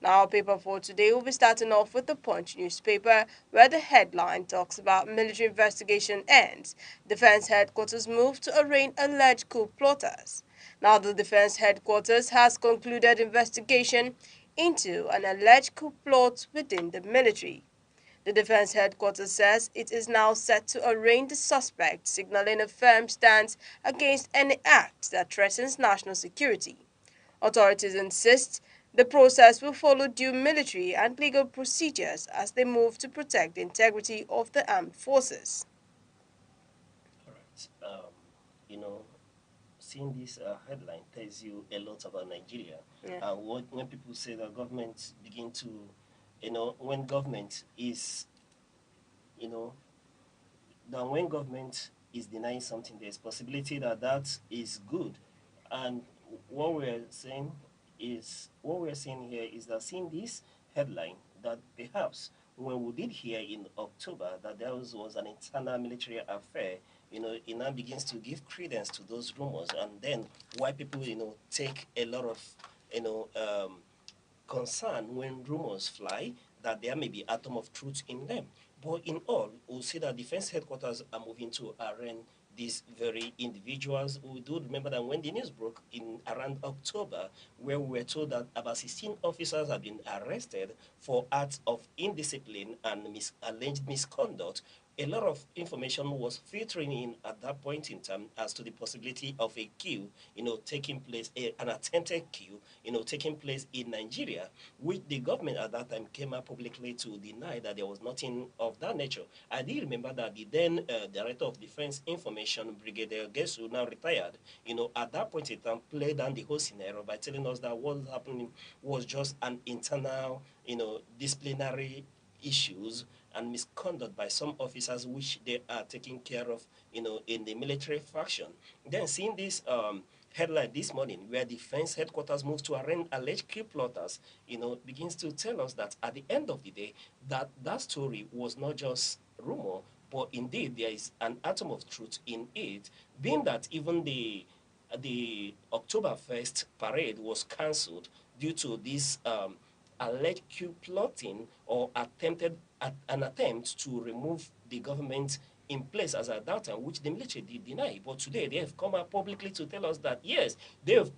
Now, our paper for today will be starting off with the Punch newspaper, where the headline talks about military investigation ends. Defense headquarters move to arraign alleged coup plotters. Now, the defense headquarters has concluded investigation into an alleged coup plot within the military. The defense headquarters says it is now set to arraign the suspect, signaling a firm stance against any act that threatens national security. Authorities insist the process will follow due military and legal procedures as they move to protect the integrity of the armed forces. All right. You know, seeing this headline tells you a lot about Nigeria. Yeah. And when people say that government begin to, when government is, when government is denying something, there's possibility that that is good. And what we're saying here is that seeing this headline, that perhaps when we did hear in October that there was an internal military affair, it now begins to give credence to those rumors, and then why people, take a lot of, concern when rumors fly that there may be atom of truth in them. But in all, we'll see that defense headquarters are moving to arraign these very individuals. We do remember that when the news broke in around October, where we were told that about 16 officers have been arrested for acts of indiscipline and alleged misconduct, a lot of information was filtering in at that point in time as to the possibility of a coup, taking place, an attempted coup, taking place in Nigeria, which the government at that time came out publicly to deny that there was nothing of that nature. I do remember that the then Director of Defense Information, Brigadier Gesu, now retired, at that point in time, played down the whole scenario by telling us that what was happening was just an internal, disciplinary issues and misconduct by some officers which they are taking care of, in the military faction. Then seeing this headline this morning where defense headquarters moved to arraign alleged coup plotters, begins to tell us that at the end of the day, that story was not just rumor, but indeed there is an atom of truth in it, being that even the October 1st parade was cancelled due to this alleged coup plotting or an attempt to remove the government in place as at that time, which the military did deny. But today they have come out publicly to tell us that yes, they've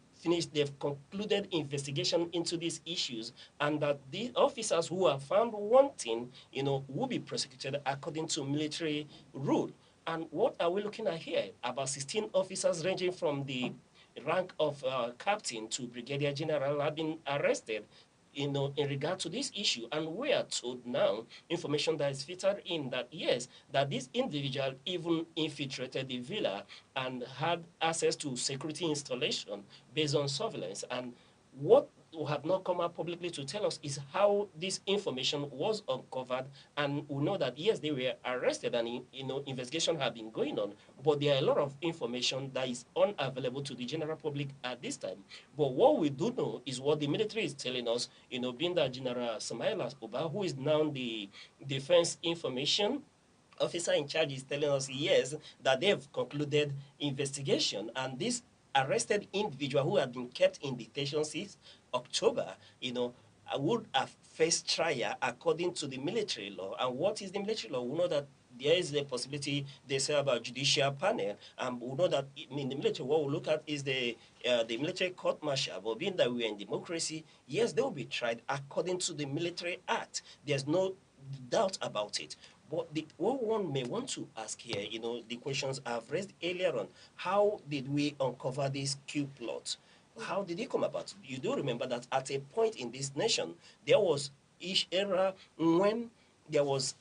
concluded investigation into these issues, and that the officers who are found wanting, will be prosecuted according to military rule. And what are we looking at here? About 16 officers ranging from the rank of captain to brigadier general have been arrested, in regard to this issue. And we are told now, information that is filtered in, that yes, that this individual even infiltrated the villa and had access to security installation based on surveillance. And what have not come out publicly to tell us is how this information was uncovered. And we know that yes, they were arrested and investigation have been going on, but there are a lot of information that is unavailable to the general public at this time. But what we do know is what the military is telling us, being that General Samaila Oba, who is now the defense information officer in charge, is telling us yes, that they've concluded investigation, and this arrested individual who had been kept in detention since October, would have faced trial according to the military law. And what is the military law? We know that there is a possibility, they say, about judicial panel, and we know that in the military, what we look at is the military court martial. But being that we are in democracy, yes, they will be tried according to the military act. There's no doubt about it. But what one may want to ask here, the questions I've raised earlier on, how did we uncover this coup plot? How did it come about? You do remember that at a point in this nation, there was each era when there was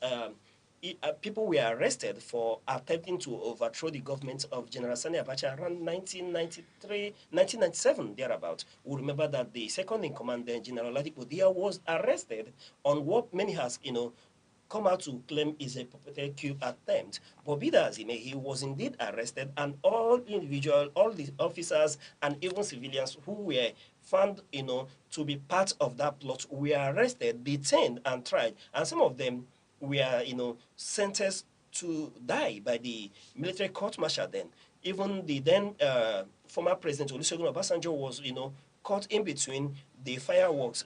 people were arrested for attempting to overthrow the government of General Sani Abacha around 1993, 1997, thereabout. We remember that the second in command then, General Ladipo Dia, was arrested on what many has, come out to claim is a perpetrated coup attempt. But be that as it may, he was indeed arrested, and all the officers and even civilians who were found, to be part of that plot were arrested, detained, and tried. And some of them were, sentenced to die by the military court martial then. Even the then former president Olusegun Obasanjo was, caught in between the fireworks,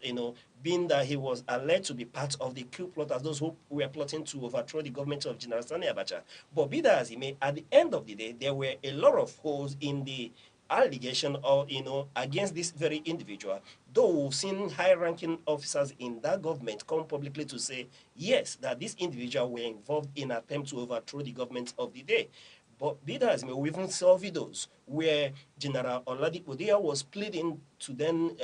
being that he was alleged to be part of the coup plotters, those who were plotting to overthrow the government of General Sani Abacha. But be that as it may, at the end of the day, there were a lot of holes in the allegation of, against this very individual, though we've seen high-ranking officers in that government come publicly to say, yes, that this individual were involved in an attempt to overthrow the government of the day. But be that as may, we even saw videos where General Oladipo Dia was pleading to then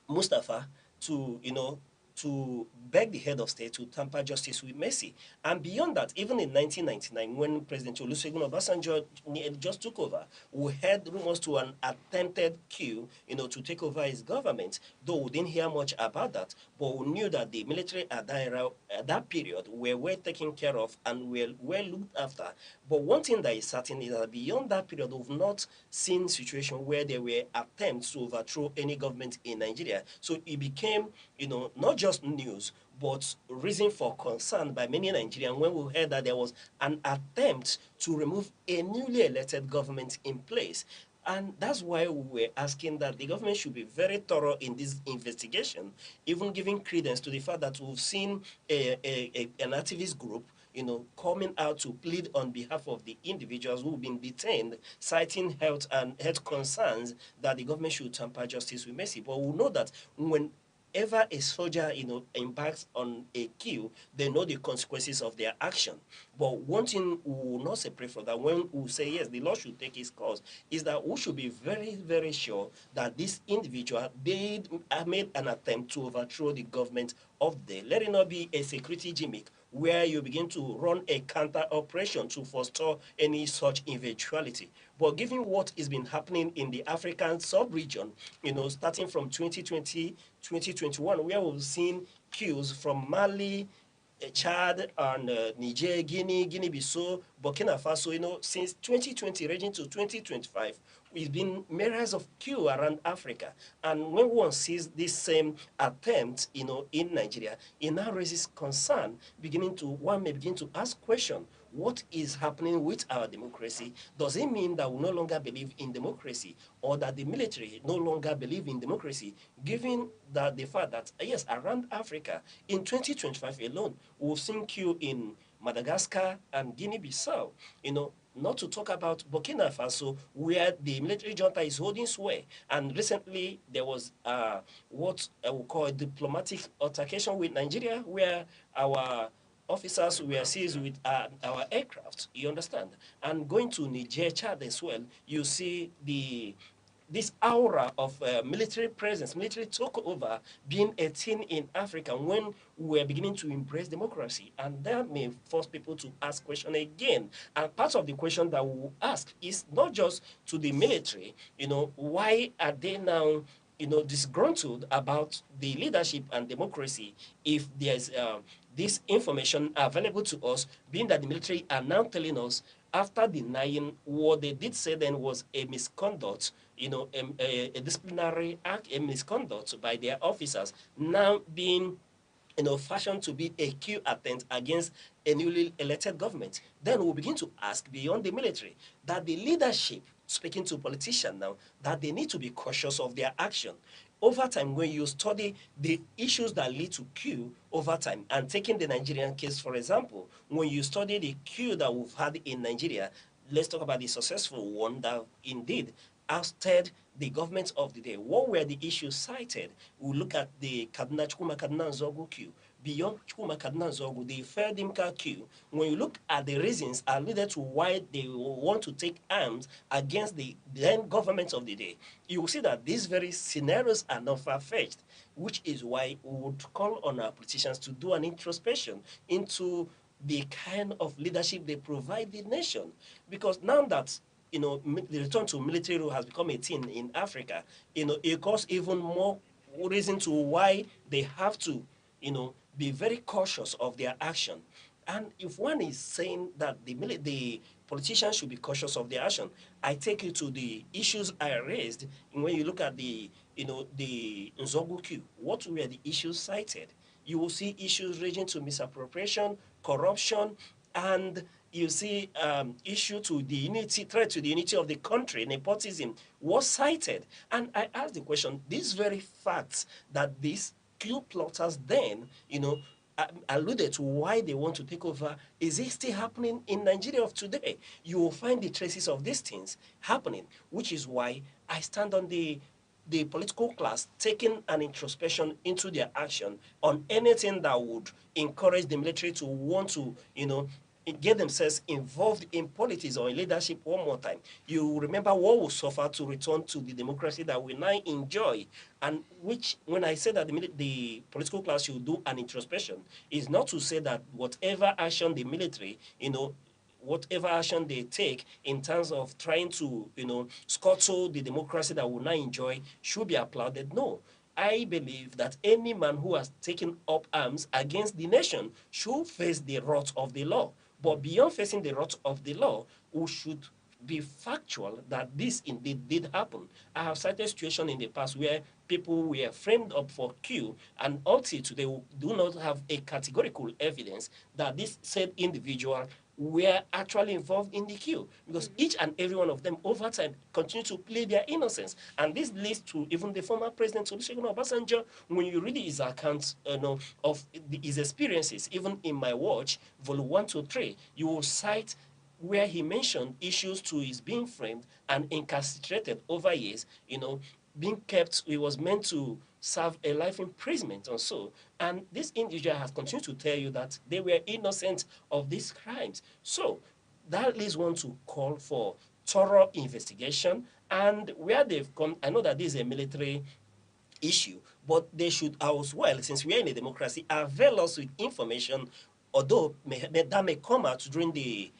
Mustafa to, to beg the head of state to tamper justice with mercy. And beyond that, even in 1999, when President Olusegun Obasanjo just took over, we heard rumors to an attempted coup, to take over his government, though we didn't hear much about that. But we knew that the military at that era, at that period, were well taken care of and were well looked after. But one thing that is certain is that beyond that period, we've not seen situation where there were attempts to overthrow any government in Nigeria. So it became, not just news, but reason for concern by many Nigerians when we heard that there was an attempt to remove a newly elected government in place. And that's why we were asking that the government should be very thorough in this investigation, even giving credence to the fact that we've seen an activist group, coming out to plead on behalf of the individuals who've been detained, citing health concerns that the government should tamper justice with mercy. But we know that whenever a soldier, embarks on a kill, they know the consequences of their action. But one thing we will not separate from that, when we say yes, the law should take its course, is that we should be very, very sure that this individual made an attempt to overthrow the government of the day. Let it not be a security gimmick where you begin to run a counter operation to forestall any such eventuality. But given what has been happening in the African sub-region, starting from 2020, 2021, where we've seen queues from Mali, Chad and Niger, Guinea, Guinea-Bissau, Burkina Faso, since 2020 ranging to 2025, it's been myriads of queue around Africa. And when one sees this same attempt, in Nigeria, it now raises concern, one may begin to ask questions. What is happening with our democracy? Does it mean that we no longer believe in democracy, or that the military no longer believe in democracy, given that the fact that, yes, around Africa, in 2025 alone, we've seen queue in Madagascar and Guinea-Bissau, not to talk about Burkina Faso, where the military junta is holding sway. And recently, there was what I would call a diplomatic altercation with Nigeria, where our officers were seized with our aircraft, you understand? And going to Niger, Chad as well, you see this aura of military presence, military took over being a thing in Africa when we are beginning to embrace democracy. And that may force people to ask question again. And part of the question that we will ask is not just to the military, why are they now disgruntled about the leadership and democracy if there's this information available to us, being that the military are now telling us after denying what they did say then was a misconduct, a disciplinary act, a misconduct by their officers, now being fashioned to be a coup attempt against a newly elected government. Then we'll begin to ask beyond the military that the leadership, speaking to politicians now, that they need to be cautious of their action. Over time, when you study the issues that lead to coup over time, and taking the Nigerian case, for example, when you study the coup that we've had in Nigeria, let's talk about the successful one that indeed ousted the government of the day. What were the issues cited? We look at the Chukuma Kaduna Zogu queue. Beyond Chukuma Kaduna Zogu, the Ferdinka queue, when you look at the reasons alluded to why they want to take arms against the then government of the day, you will see that these very scenarios are not far-fetched, which is why we would call on our politicians to do an introspection into the kind of leadership they provide the nation. Because now that the return to military rule has become a thing in Africa, it causes even more reason to why they have to, be very cautious of their action. And if one is saying that the politicians should be cautious of their action, I take you to the issues I raised. When you look at the Nzogu Q, what were the issues cited? You will see issues ranging to misappropriation, corruption, and you see issue to the unity, threat to the unity of the country, nepotism was cited. And I asked the question, these very facts that these coup plotters then, alluded to why they want to take over, is it still happening in Nigeria of today? You will find the traces of these things happening, which is why I stand on the political class taking an introspection into their action on anything that would encourage the military to want to, get themselves involved in politics or in leadership one more time, you remember what will suffer to return to the democracy that we now enjoy. And which, when I say that the political class should do an introspection, is not to say that whatever action the military, whatever action they take in terms of trying to, scuttle the democracy that we now enjoy should be applauded. No. I believe that any man who has taken up arms against the nation should face the wrath of the law. But beyond facing the wrath of the law, we should be factual that this indeed did happen. I have cited situations in the past where people were framed up for coup, and until today we do not have a categorical evidence that this said individual were actually involved in the coup, because each and every one of them over time continue to play their innocence. And this leads to even the former president Olusegun Obasanjo. When you read his account, of his experiences, even in my watch, volume 1 to 3, you will cite where he mentioned issues to his being framed and incarcerated over years, being kept. He was meant to serve a life imprisonment or so. And this individual has continued to tell you that they were innocent of these crimes. So that leads one to call for thorough investigation. And where they've come, I know that this is a military issue, but they should as well, since we are in a democracy, avail us with information, although that may come out during the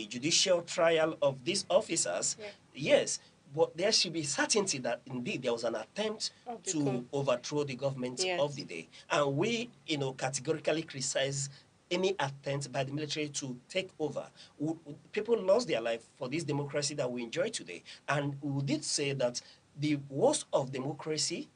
judicial trial of these officers. Yeah. Yes, but there should be certainty that indeed there was an attempt to overthrow the government. Yes. Of the day, and we, categorically criticize any attempt by the military to take over. People lost their life for this democracy that we enjoy today, and we did say that the worst of democracy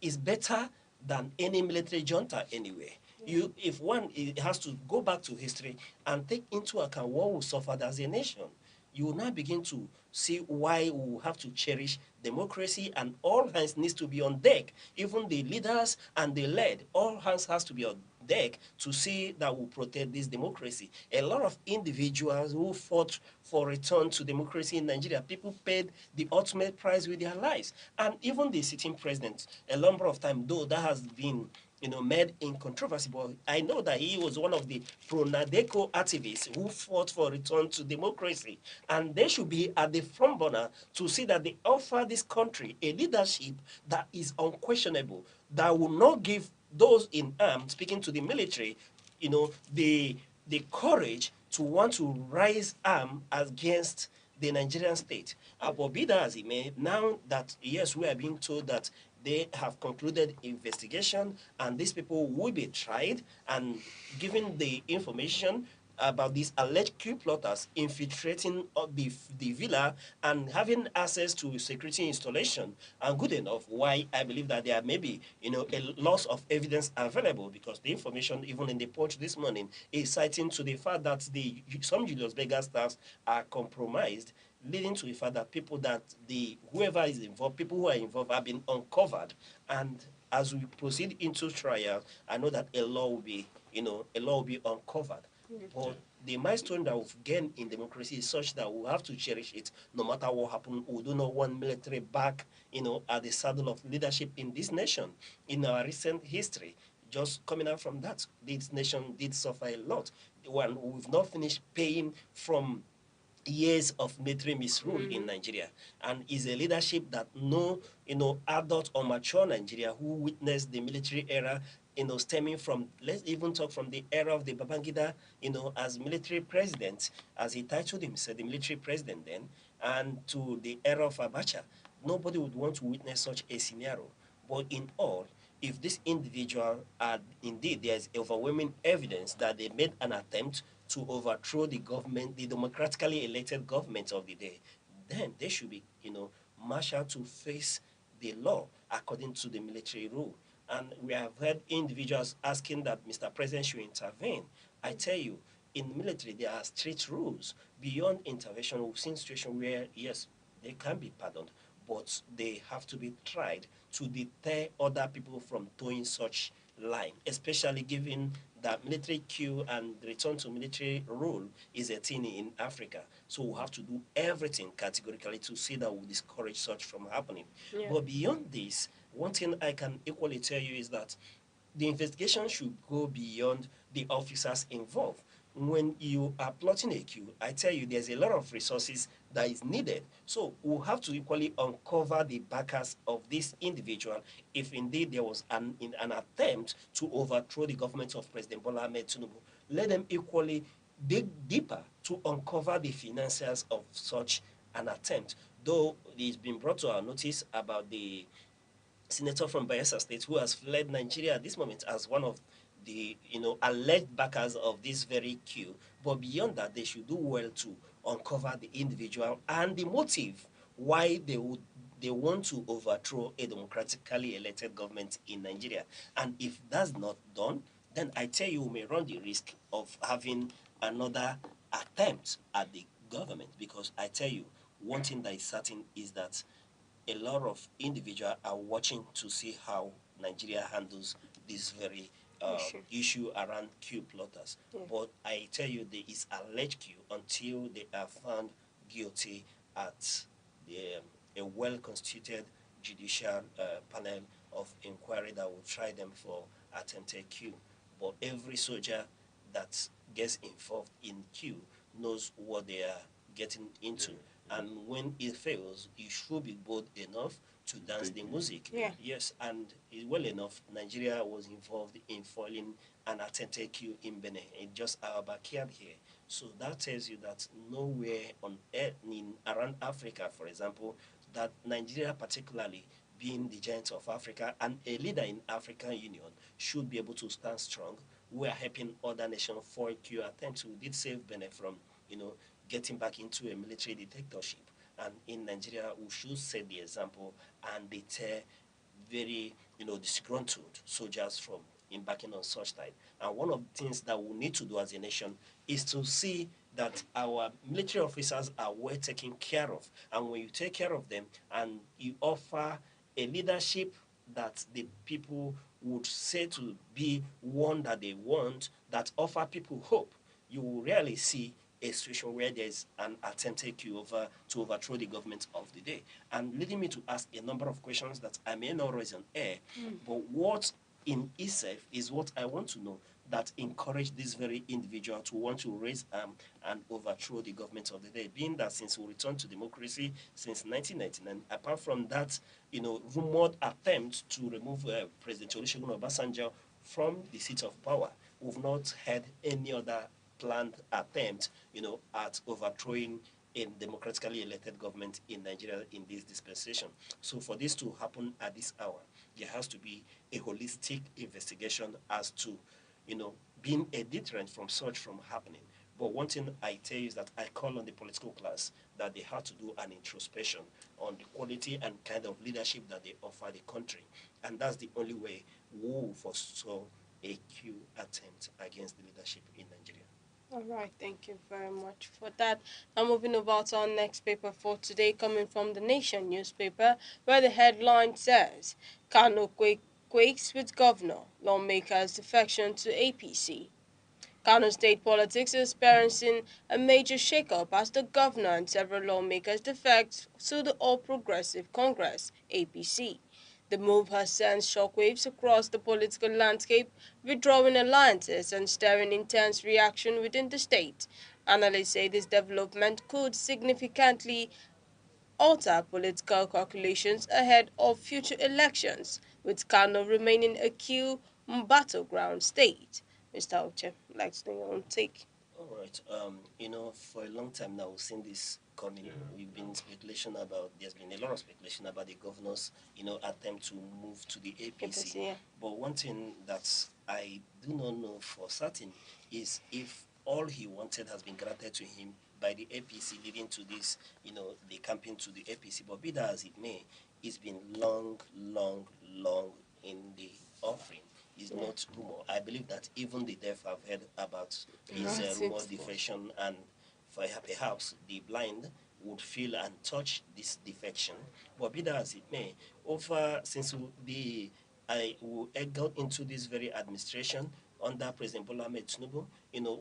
is better than any military junta anyway. If one has to go back to history and take into account what we suffered as a nation, you will now begin to see why we have to cherish democracy, and all hands needs to be on deck. Even the leaders and the led, all hands has to be on deck to see that we protect this democracy. A lot of individuals who fought for return to democracy in Nigeria, people paid the ultimate price with their lives. And even the sitting president, a number of times, though that has been made in controversy, but I know that he was one of the pro-Nadeco activists who fought for return to democracy. And they should be at the front burner to see that they offer this country a leadership that is unquestionable, that will not give those in arms, speaking to the military, the courage to want to rise arm against the Nigerian state. But be that as it may, now that, yes, we are being told that they have concluded investigation and these people will be tried and given the information about these alleged coup plotters infiltrating the villa and having access to security installation, and good enough, why I believe that there may be a loss of evidence available, because the information even in the Punch this morning is citing to the fact that some Julius Berger staffs are compromised, leading to the fact that whoever is involved, people who are involved have been uncovered. And as we proceed into trial, I know that a law will be uncovered. But the milestone that we've gained in democracy is such that we'll have to cherish it no matter what happens. We do not want military back, at the saddle of leadership in this nation. In our recent history, just coming out from that, this nation did suffer a lot. When we've not finished paying from years of military misrule in Nigeria, and is a leadership that no adult or mature Nigeria who witnessed the military era, stemming from, let's even talk from the era of the Babangida, as military president, as he titled himself, the military president then, and to the era of Abacha. Nobody would want to witness such a scenario. But in all, if this individual are indeed, there is overwhelming evidence that they made an attempt to overthrow the government, the democratically elected government of the day, then they should be, marshaled to face the law according to the military rule. And we have heard individuals asking that Mr. President should intervene. I tell you, in the military, there are strict rules. Beyond intervention, we've seen situations where, yes, they can be pardoned, but they have to be tried to deter other people from doing such line, especially given that military coup and return to military rule is a thing in Africa. So we have to do everything categorically to see that we discourage such from happening. Yeah. But beyond this, one thing I can equally tell you is that the investigation should go beyond the officers involved. when you are plotting a coup, I tell you, there's a lot of resources that is needed. So we'll have to equally uncover the backers of this individual if indeed there was an attempt to overthrow the government of President Bola Ahmed Tinubu. Let them equally dig deeper to uncover the financiers of such an attempt. Though it's been brought to our notice about the senator from Bayelsa State who has fled Nigeria at this moment as one of the alleged backers of this very coup. But beyond that, they should do well to uncover the individual and the motive why they want to overthrow a democratically elected government in Nigeria. And if that's not done, then I tell you, we may run the risk of having another attempt at the government. Because I tell you, one thing that is certain is that a lot of individuals are watching to see how Nigeria handles this very issue around coup plotters. Yeah. But I tell you, there is alleged coup until they are found guilty at a well-constituted judicial panel of inquiry that will try them for attempted coup. But every soldier that gets involved in coup knows what they are getting into. And when it fails, you should be bold enough to dance the music. Yeah. Yes, and well enough, Nigeria was involved in foiling an attempted coup in Benin, in just our backyard here. So that tells you that nowhere on earth, around Africa, for example, that Nigeria particularly being the giant of Africa and a leader in African Union should be able to stand strong. We are helping other nations foil coup attempts. We did save Benin from, getting back into a military dictatorship. And in Nigeria, we should set the example and deter very, disgruntled soldiers from embarking on such type. And one of the things that we need to do as a nation is to see that our military officers are well taken care of. And when you take care of them and you offer a leadership that the people would say to be one that they want, that offer people hope, you will rarely see a situation where there's an attempted coup to overthrow the government of the day. And leading me to ask a number of questions that I may not raise on air, but what in itself is what I want to know that encouraged this very individual to want to raise and overthrow the government of the day, being that since we returned to democracy since 1999, apart from that, rumored attempt to remove President Olusegun Obasanjo from the seat of power, we've not had any other planned attempt, at overthrowing a democratically elected government in Nigeria in this dispensation. So for this to happen at this hour, there has to be a holistic investigation as to, being a deterrent from such from happening. But one thing I tell you is that I call on the political class that they have to do an introspection on the quality and kind of leadership that they offer the country. And that's the only way we will forestall a coup attempt against the leadership in Nigeria. All right, thank you very much for that. Now moving over to our next paper for today, coming from the Nation newspaper, where the headline says, Kano quakes with governor, lawmakers defection to APC. Kano state politics is experiencing a major shakeup as the governor and several lawmakers defect to the All Progressive Congress (APC). The move has sent shockwaves across the political landscape, withdrawing alliances and stirring intense reaction within the state. Analysts say this development could significantly alter political calculations ahead of future elections, with Kano remaining a key battleground state. Mr. Oche, like to know your own take. All right. For a long time now, we've seen this coming. We've been speculation about. There's been a lot of speculation about the governor's, attempt to move to the APC. Yeah. But one thing that I do not know for certain is if all he wanted has been granted to him by the APC, leading to this, the campaign to the APC. But be that as it may, it's been long, long, long in the offering. Is not rumor. I believe that even the deaf have heard about his rumor defection, and for perhaps the blind would feel and touch this defection. But be that as it may, over since I got into this very administration under President Bola Ahmed Tinubu,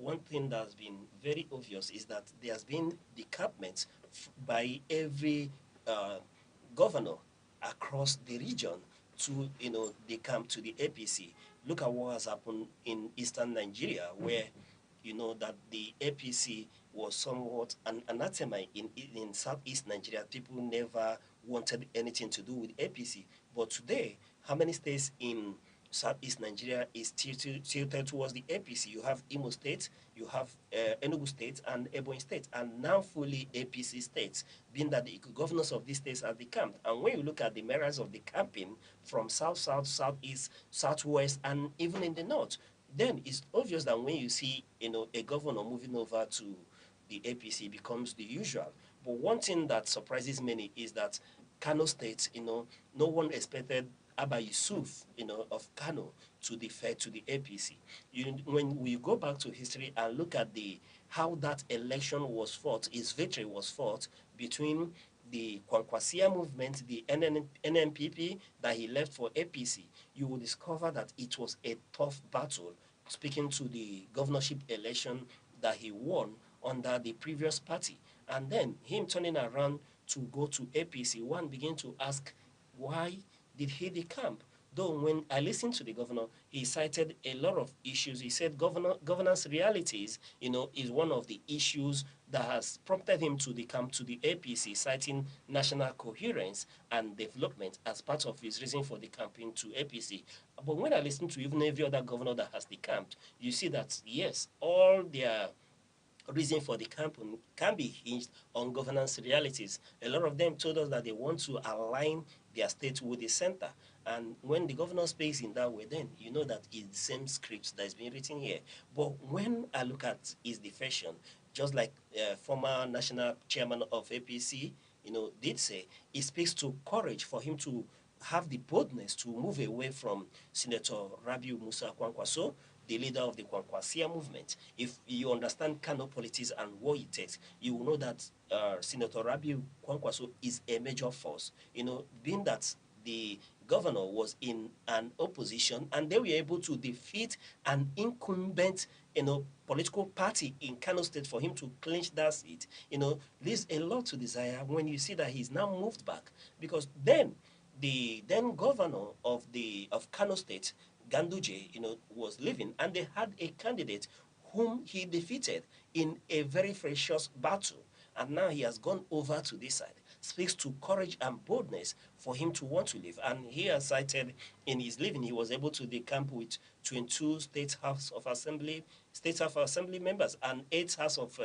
one thing that has been very obvious is that there has been decampment by every governor across the region to, they come to the APC. Look at what has happened in eastern Nigeria, where you know, that the APC was somewhat an anathema in Southeast Nigeria. People never wanted anything to do with APC. But today, how many states in Southeast Nigeria is tilted towards the APC? You have Imo State, you have Enugu State, and Ebonyi State, and now fully APC states, being that the governors of these states are decamped. And when you look at the merits of the camping from south, south, southeast, southwest, and even in the north, then it's obvious that when you see, you know, a governor moving over to the APC becomes the usual. But one thing that surprises many is that Kano State, you know, no one expected Abba Yusuf, you know, of Kano to defer to the APC. When we go back to history and look at how that election was fought, his victory was fought between the Kwankwasia movement, the NNPP that he left for APC, you will discover that it was a tough battle, speaking to the governorship election that he won under the previous party. And then him turning around to go to APC, one begin to ask, why did he decamp? Though when I listened to the governor, he cited a lot of issues. He said governance realities, you know, is one of the issues that has prompted him to decamp to the APC, citing national coherence and development as part of his reason for decamping to APC. But when I listen to even every other governor that has decamped, you see that, yes, all their reason for the campaign can be hinged on governance realities. A lot of them told us that they want to align their state with the center. And when the governor speaks in that way, then you know that it's the same script that is being written here. But when I look at his defection, just like former national chairman of APC, you know, did say, it speaks to courage for him to have the boldness to move away from Senator Rabiu Musa Kwankwaso, the leader of the Kwankwasia movement. If you understand Kano politics and what it takes, you will know that Senator Rabiu Kwankwaso is a major force. You know, being that the governor was in an opposition and they were able to defeat an incumbent, you know, political party in Kano State for him to clinch that seat, you know, leaves a lot to desire when you see that he's now moved back. Because then the then governor of Kano State, Ganduje, you know, was leaving, and they had a candidate whom he defeated in a very ferocious battle. And now he has gone over to this side. Speaks to courage and boldness for him to want to leave. And he has cited in his leaving, he was able to decamp with 22 state House of Assembly members and 8 House of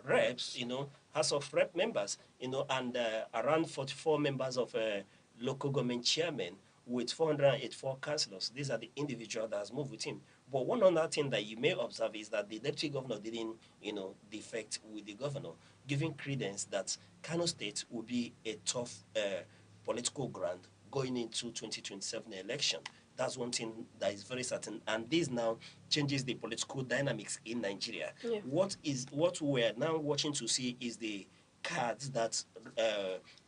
Reps, you know, House of Rep members, you know, and around 44 members of local government chairmen with 484 councillors. These are the individual that has moved with him. But one other thing that you may observe is that the deputy governor didn't, you know, defect with the governor, giving credence that Kano State will be a tough political ground going into 2027 election. That's one thing that is very certain. And this now changes the political dynamics in Nigeria. Yeah. What we're now watching to see is the cards that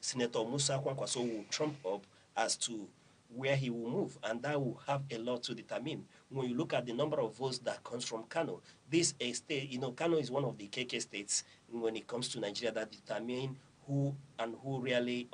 Senator Musa Kwankwaso will trump up as to where he will move, and that will have a lot to determine. When you look at the number of votes that comes from Kano, this state, you know, Kano is one of the KK states when it comes to Nigeria that determine who and who really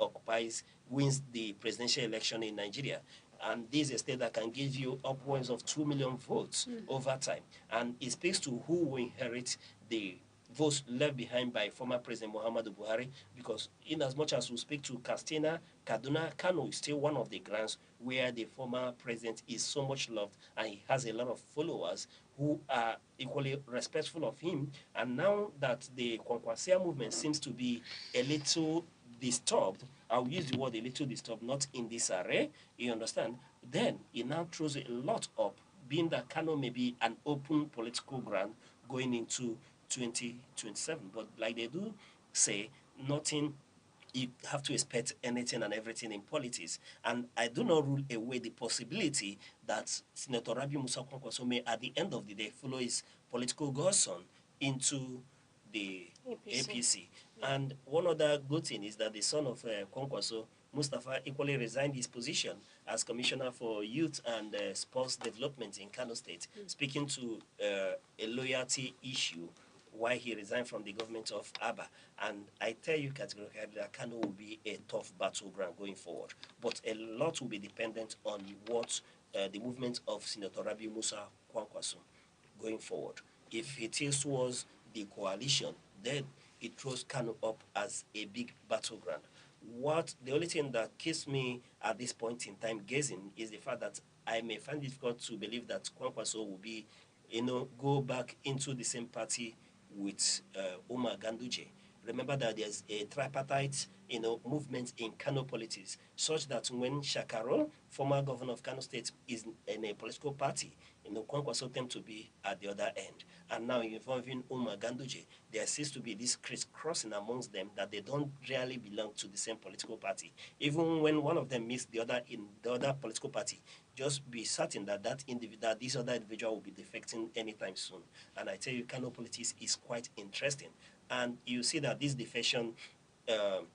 wins the presidential election in Nigeria. And this is a state that can give you upwards of 2 million votes over time. And it speaks to who will inherit the votes left behind by former President Muhammadu Buhari, because in as much as we speak to Castina, Kaduna, Kano is still one of the grounds where the former president is so much loved and he has a lot of followers who are equally respectful of him. And now that the Kwankwasia movement seems to be a little disturbed, I'll use the word a little disturbed, not in this array, you understand, then it now throws a lot up, being that Kano may be an open political ground going into 2027. But like they do say, nothing, you have to expect anything and everything in politics. And I do not rule away the possibility that Senator Rabi Musa Kwankwaso may, at the end of the day, follow his political godson into the APC. And one other good thing is that the son of Kwankwaso, Mustafa, equally resigned his position as Commissioner for Youth and Sports Development in Kano State, speaking to a loyalty issue why he resigned from the government of Abba. And I tell you categorically that Kano will be a tough battleground going forward. But a lot will be dependent on what the movement of Senator Rabi Musa Kwankwaso going forward. If it is towards the coalition, then it throws Kano up as a big battleground. What the only thing that keeps me at this point in time gazing is the fact that I may find it difficult to believe that Kwankwaso will be, go back into the same party with Omar Ganduje. Remember that there's a tripartite, movement in Kano politics, such that when Shakaro, former governor of Kano State, is in a political party, Kwankwaso tend to be at the other end. And now involving Umar Ganduje, there seems to be this crisscrossing amongst them that they don't really belong to the same political party. Even when one of them meets the other in the other political party, just be certain that that this other individual will be defecting anytime soon. And I tell you, Kano politics is quite interesting. And you see that this defection um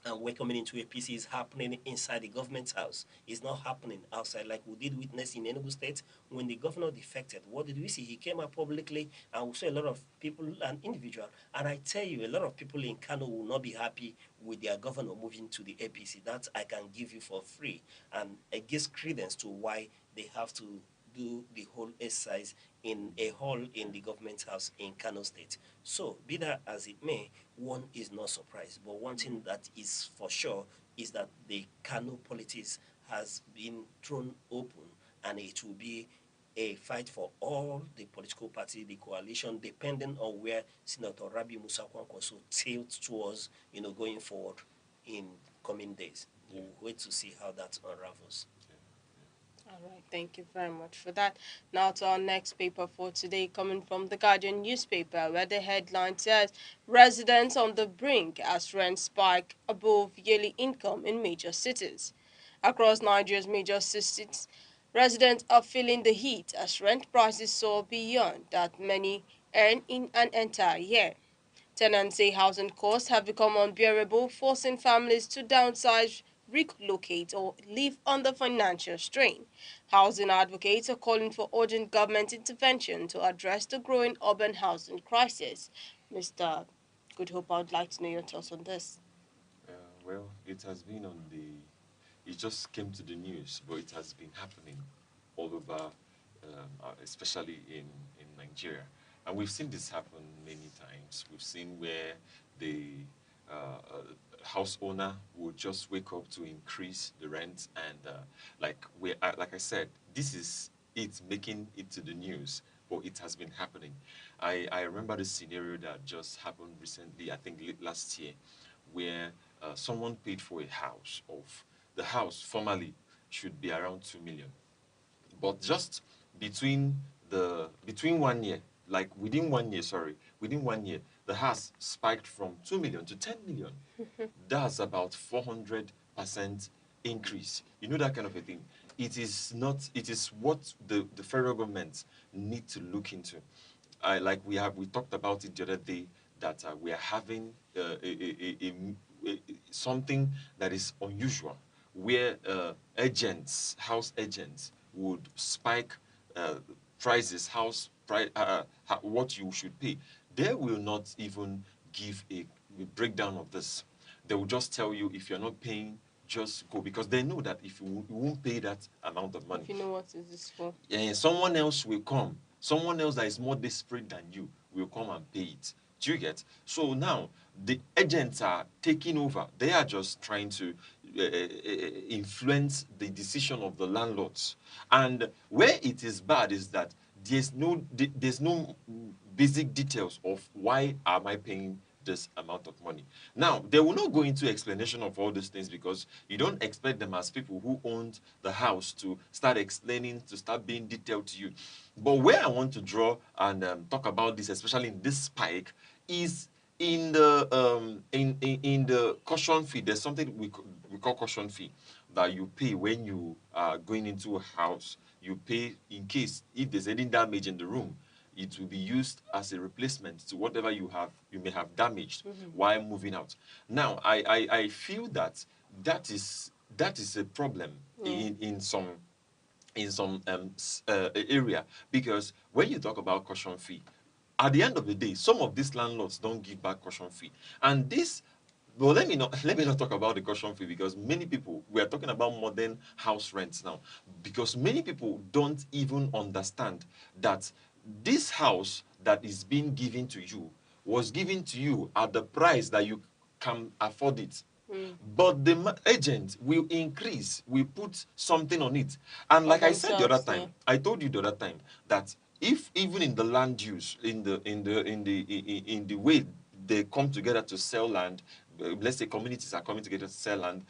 and welcoming into APC is happening inside the government house. It's not happening outside like we did witness in Enugu State when the governor defected. What did we see? He came out publicly and we saw a lot of people and individual. And I tell you, a lot of people in Kano will not be happy with their governor moving to the APC. That I can give you for free. And it gives credence to why they have to do the whole exercise in a hall in the government house in Kano State. So, be that as it may, one is not surprised. But one thing that is for sure is that the Kano politics has been thrown open, and it will be a fight for all the political party, the coalition, depending on where Senator Rabi Musa Kwankwaso tilts towards, going forward in coming days. We'll wait to see how that unravels. All right, thank you very much for that. Now to our next paper for today, coming from the Guardian newspaper, where the headline says residents on the brink as rent spike above yearly income in major cities. Across Nigeria's major cities, residents are feeling the heat as rent prices soar beyond that many earn in an entire year. Tenants say housing costs have become unbearable, forcing families to downsize, relocate, or live under financial strain. Housing advocates are calling for urgent government intervention to address the growing urban housing crisis. Mr. Goodhope, I would like to know your thoughts on this. Well, it has been on the. It just came to the news, but it has been happening all over, especially in Nigeria. And we've seen this happen many times. We've seen where the house owner would just wake up to increase the rent, and like I said, this is it making it to the news, but it has been happening. I remember the scenario that just happened recently, I think last year, where someone paid for a house of the house formerly should be around 2 million, but just between between 1 year, like within 1 year, the house spiked from 2 million to 10 million. That's about 400% increase. You know, that kind of a thing. It is not. It is what the federal government need to look into. We talked about it the other day, that we are having something that is unusual, where house agents would spike uh, prices, what you should pay. They will not even give a breakdown of this. They will just tell you, if you're not paying, just go, because they know that if you won't pay that amount of money, If you know what is this for. someone else will come. Someone else that is more desperate than you will come and pay it. Do you get? So now the agents are taking over. They are just trying to influence the decision of the landlords. And where it is bad is that there's no basic details of why am I paying this amount of money. Now, they will not go into explanation of all these things, because you don't expect them, as people who owned the house, to start explaining, to start being detailed to you. But where I want to draw and talk about this, especially in this spike, is in the caution fee. There's something we call caution fee that you pay when you are going into a house. You pay in case if there's any damage in the room, it will be used as a replacement to whatever you may have damaged while moving out. Now, I feel that that is a problem in some area, because when you talk about caution fee, at the end of the day, some of these landlords don't give back caution fee, and this. Well, let me not talk about the caution fee, because many people, we are talking about modern house rents now, because many people don't even understand that this house that is being given to you was given to you at the price that you can afford it. But the agent will increase, will put something on it. And For like I said the other themselves, yeah. time, I told you the other time that if even in the land use, in the way they come together to sell land, let's say communities are coming together to sell land,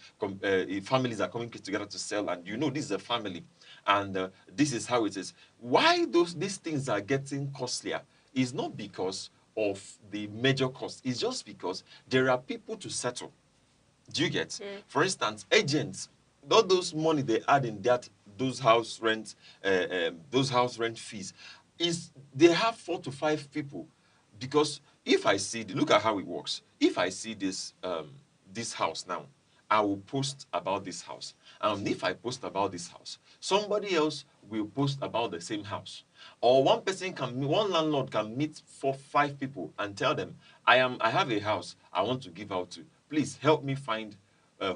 families are coming together to sell land. You know, this is a family, and this is how it is. Why these things are getting costlier is not because of the major cost. It's just because there are people to settle. Do you get? For instance, agents, all those money they add in that those house rent fees, is they have 4 to 5 people. Because if I see, look at how it works. If I see this house now, I will post about this house. And if I post about this house, somebody else will post about the same house. Or one landlord can meet 4, 5 people and tell them, I have a house I want to give out to. Please help me find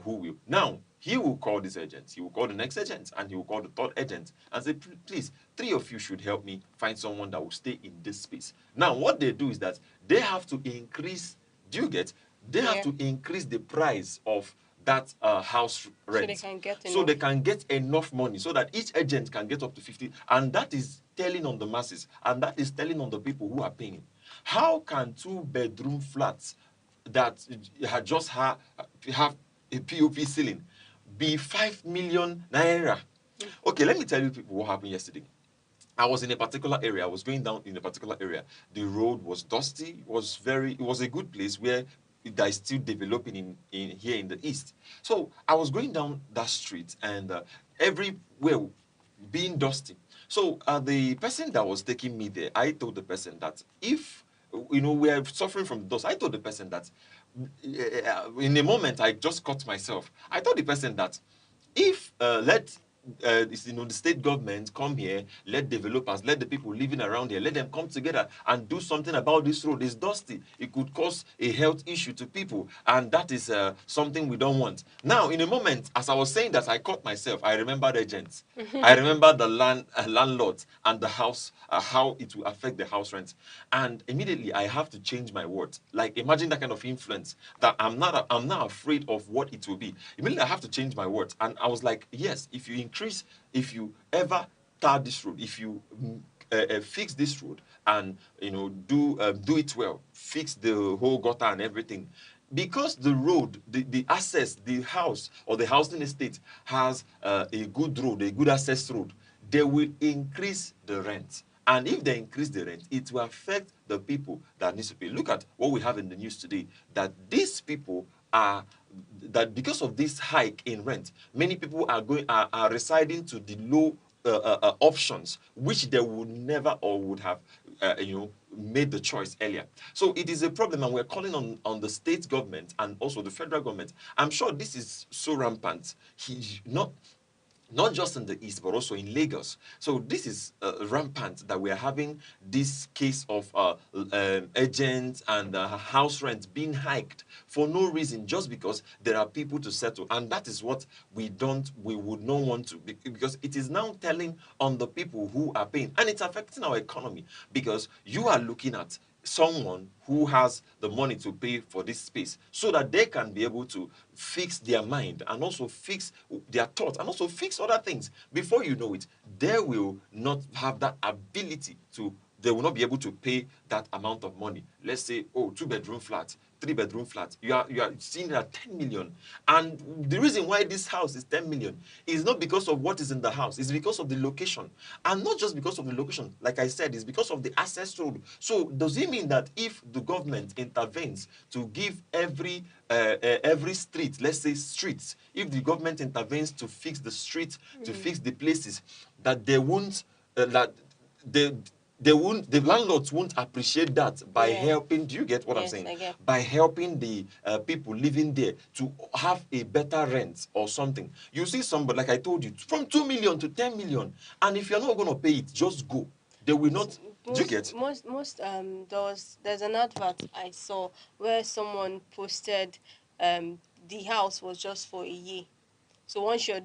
who will. Now, he will call this agent, he will call the next agent, and he will call the third agent and say, please, 3 of you should help me find someone that will stay in this space. Now, what they do is that they have to increase, do you get? They have Yeah. to increase the price of that house So they rent, can get so enough. they can get enough money so that each agent can get up to 50, and that is telling on the masses, and that is telling on the people who are paying. How can 2 bedroom flats that have a POP ceiling be 5 million naira? Okay, let me tell you people what happened yesterday. I was in a particular area. I was going down in a particular area. The road was dusty. It was a good place where that is still developing in here in the east. So I was going down that street, and everywhere being dusty. So the person that was taking me there, I told the person that if we are suffering from the dust, I told the person that in a moment I just caught myself. I told the person that if let the state government come here, let developers, let the people living around here, let them come together and do something about this road. It's dusty. It could cause a health issue to people, and that is something we don't want. Now, in a moment, as I was saying that, I caught myself. I remember the agents. I remember the landlord and the house, how it will affect the house rent, and immediately I have to change my words. Like, imagine that kind of influence, that I'm not afraid of what it will be. Immediately I have to change my words, and I was like, yes, if you ever tar this road, if you fix this road, and do it well, fix the whole gutter and everything, because the road, the access, the house or the housing estate has a good road, a good access road, they will increase the rent. And if they increase the rent, it will affect the people that needs to pay. Look at what we have in the news today, that these people are that because of this hike in rent, many people are residing to the low options, which they would never or would have made the choice earlier. So it is a problem, and we're calling on the state government and also the federal government. I'm sure this is so rampant. Not just in the east, but also in Lagos. So this is rampant, that we are having this case of agents and house rent being hiked for no reason, just because there are people to settle. And that is what we would not want to, because it is now telling on the people who are paying, and it's affecting our economy, because you are looking at someone who has the money to pay for this space, so that they can be able to fix their mind and also fix their thoughts and also fix other things. Before you know it, they will not have that ability to, they will not be able to pay that amount of money. Let's say, oh, 2 bedroom flat, 3 bedroom flat, you are seeing it at 10 million. And the reason why this house is 10 million is not because of what is in the house, it's because of the location. And not just because of the location, like I said, it's because of the access road. So does it mean that if the government intervenes to give every street, let's say streets, if the government intervenes to fix the street, to fix the places, that they won't that they the landlords won't appreciate that by Yeah. helping, do you get what I'm Yes, saying, I get. by helping the people living there to have a better rent or something. You see somebody, like I told you, from 2 million to 10 million, and if you're not going to pay it, just go. They will not. Do you get? Most there's an advert I saw where someone posted the house was just for a year. So once your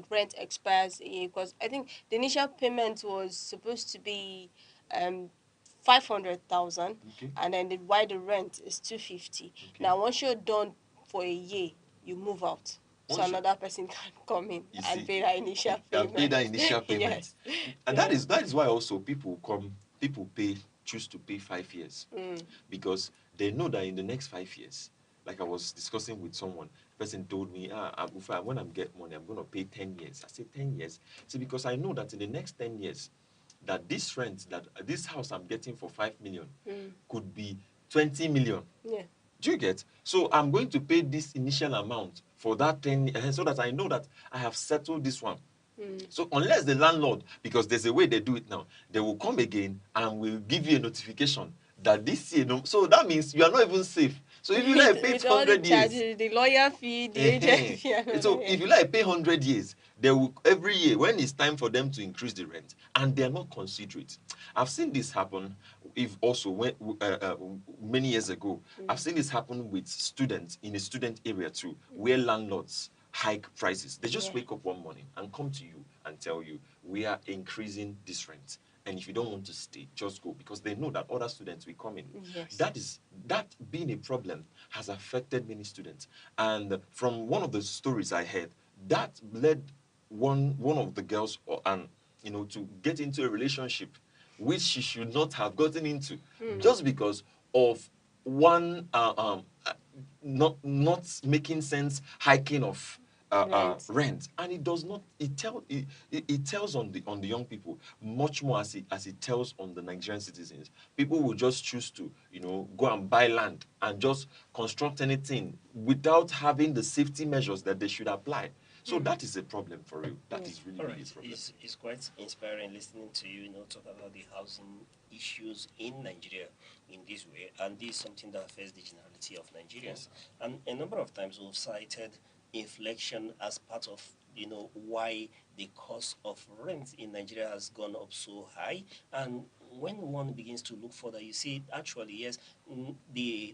rent expires a year, because I think the initial payment was supposed to be um 500,000, Okay. and then why the rent is 250. Okay. Now, once you're done for a year, you move out. So Once you- another person can come in You and see, pay that initial and pay payment. that initial payment. Yes. And Yes. that is why also people choose to pay 5 years, because they know that in the next 5 years, like I was discussing with someone, the person told me, when I'm get money, I'm going to pay 10 years. I said 10 years. See, because I know that in the next 10 years, that this rent, that this house I'm getting for 5 million could be 20 million. Yeah. Do you get? So I'm going to pay this initial amount for that 10, so that I know that I have settled this one. So unless the landlord, because there's a way they do it now, they will come again and will give you a notification that this year, no, so that means you are not even safe. So if you like pay With all the 100 years, charges, the lawyer fee, the agent fee, and all so that, if yeah. you like pay 100 years, they will every year when it's time for them to increase the rent, and they're not considerate. I've seen this happen. If also when many years ago, I've seen this happen with students in a student area too, where landlords hike prices. They just Yeah. wake up one morning and come to you and tell you, we are increasing this rent, and if you don't want to stay, just go, because they know that other students will come in. Yes. That being a problem has affected many students. And from one of the stories I heard, that led one of the girls and to get into a relationship which she should not have gotten into, just because of one not making sense hiking of Rent. rent. And it does not, it tells on the young people much more as it tells on the Nigerian citizens. People will just choose to go and buy land and just construct anything without having the safety measures that they should apply. So that is a problem for real. That is really, All really a right, problem. it's quite inspiring listening to you, talk about the housing issues in Nigeria in this way, and this is something that affects the generality of Nigerians. And a number of times we've cited inflation as part of why the cost of rent in Nigeria has gone up so high. And when one begins to look further, you see actually yes,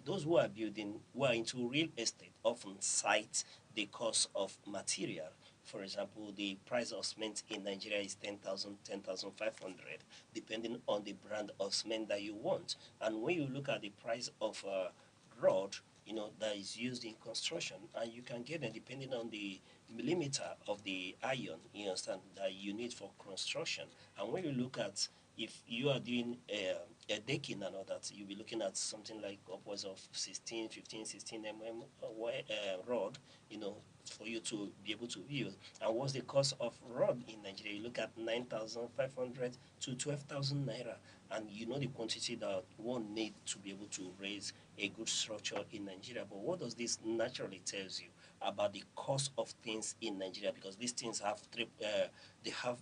those who are building, who are into real estate, often cite the cost of material. For example, the price of cement in Nigeria is 10,000, 10,500, depending on the brand of cement that you want. And when you look at the price of rod, that is used in construction, and you can get them depending on the millimeter of the iron, you understand, that you need for construction. And when you look at, if you are doing a decking and all that, you'll be looking at something like upwards of 16, 15, 16 mm rod, for you to be able to build. And what's the cost of rod in Nigeria? You look at 9,500 to 12,000 naira, and you know the quantity that one need to be able to raise a good structure in Nigeria. But what does this naturally tells you about the cost of things in Nigeria? Because these things have they have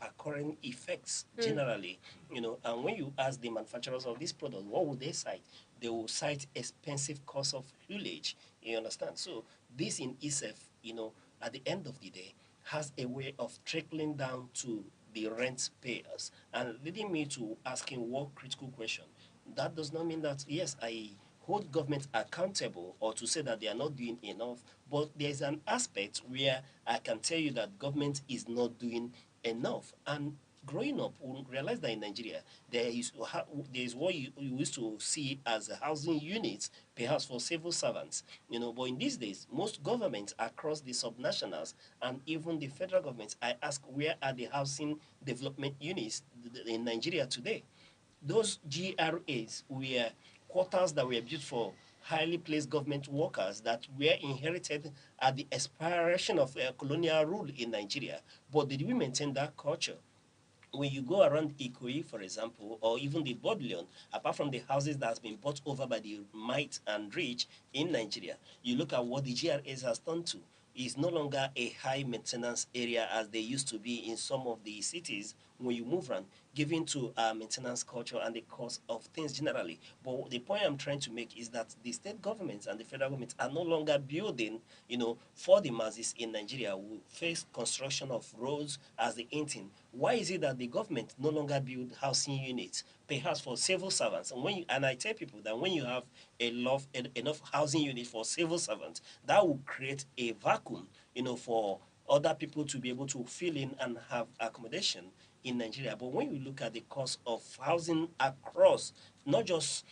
recurring effects generally, And when you ask the manufacturers of this product, what would they cite? They will cite expensive cost of haulage. You understand? So this in itself, at the end of the day, has a way of trickling down to the rent payers and leading me to asking one critical question. That does not mean that, yes, I hold government accountable or to say that they are not doing enough, but there's an aspect where I can tell you that government is not doing enough. And growing up, we realize that in Nigeria, there is what you used to see as a housing units, perhaps for civil servants, But in these days, most governments across the subnationals and even the federal government, I ask, where are the housing development units in Nigeria today? Those GRAs were quarters that were built for highly placed government workers that were inherited at the expiration of colonial rule in Nigeria. But did we maintain that culture? When you go around Ikoyi, for example, or even the Bodleian, apart from the houses that has been bought over by the might and rich in Nigeria, you look at what the GRAs has done to. It's no longer a high maintenance area as they used to be in some of the cities when you move around, given to maintenance culture and the cost of things generally. But the point I'm trying to make is that the state governments and the federal governments are no longer building, for the masses in Nigeria who face construction of roads as the end thing. Why is it that the government no longer build housing units, perhaps for civil servants? And I tell people that when you have enough housing units for civil servants, that will create a vacuum, for other people to be able to fill in and have accommodation. in Nigeria. But when you look at the cost of housing across, not just,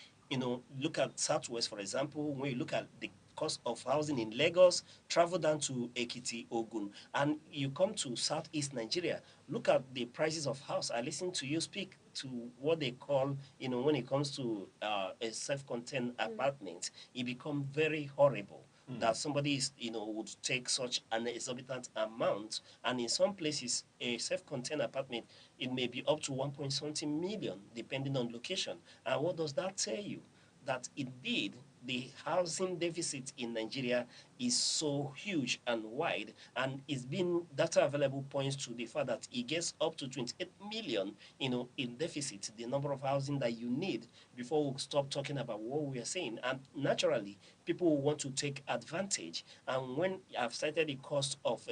look at Southwest, for example, when you look at the cost of housing in Lagos, travel down to Ekiti, Ogun, and you come to Southeast Nigeria, look at the prices of house. I listened to you speak to what they call, when it comes to a self-contained apartment, it becomes very horrible that somebody is, would take such an exorbitant amount. And in some places, a self-contained apartment, it may be up to 1 point something million, depending on location. And what does that tell you? That indeed the housing deficit in Nigeria is so huge and wide, and it's been data available points to the fact that it gets up to 28 million, in deficit, the number of housing that you need before we stop talking about what we are saying. And naturally, people will want to take advantage. And when I've cited the cost of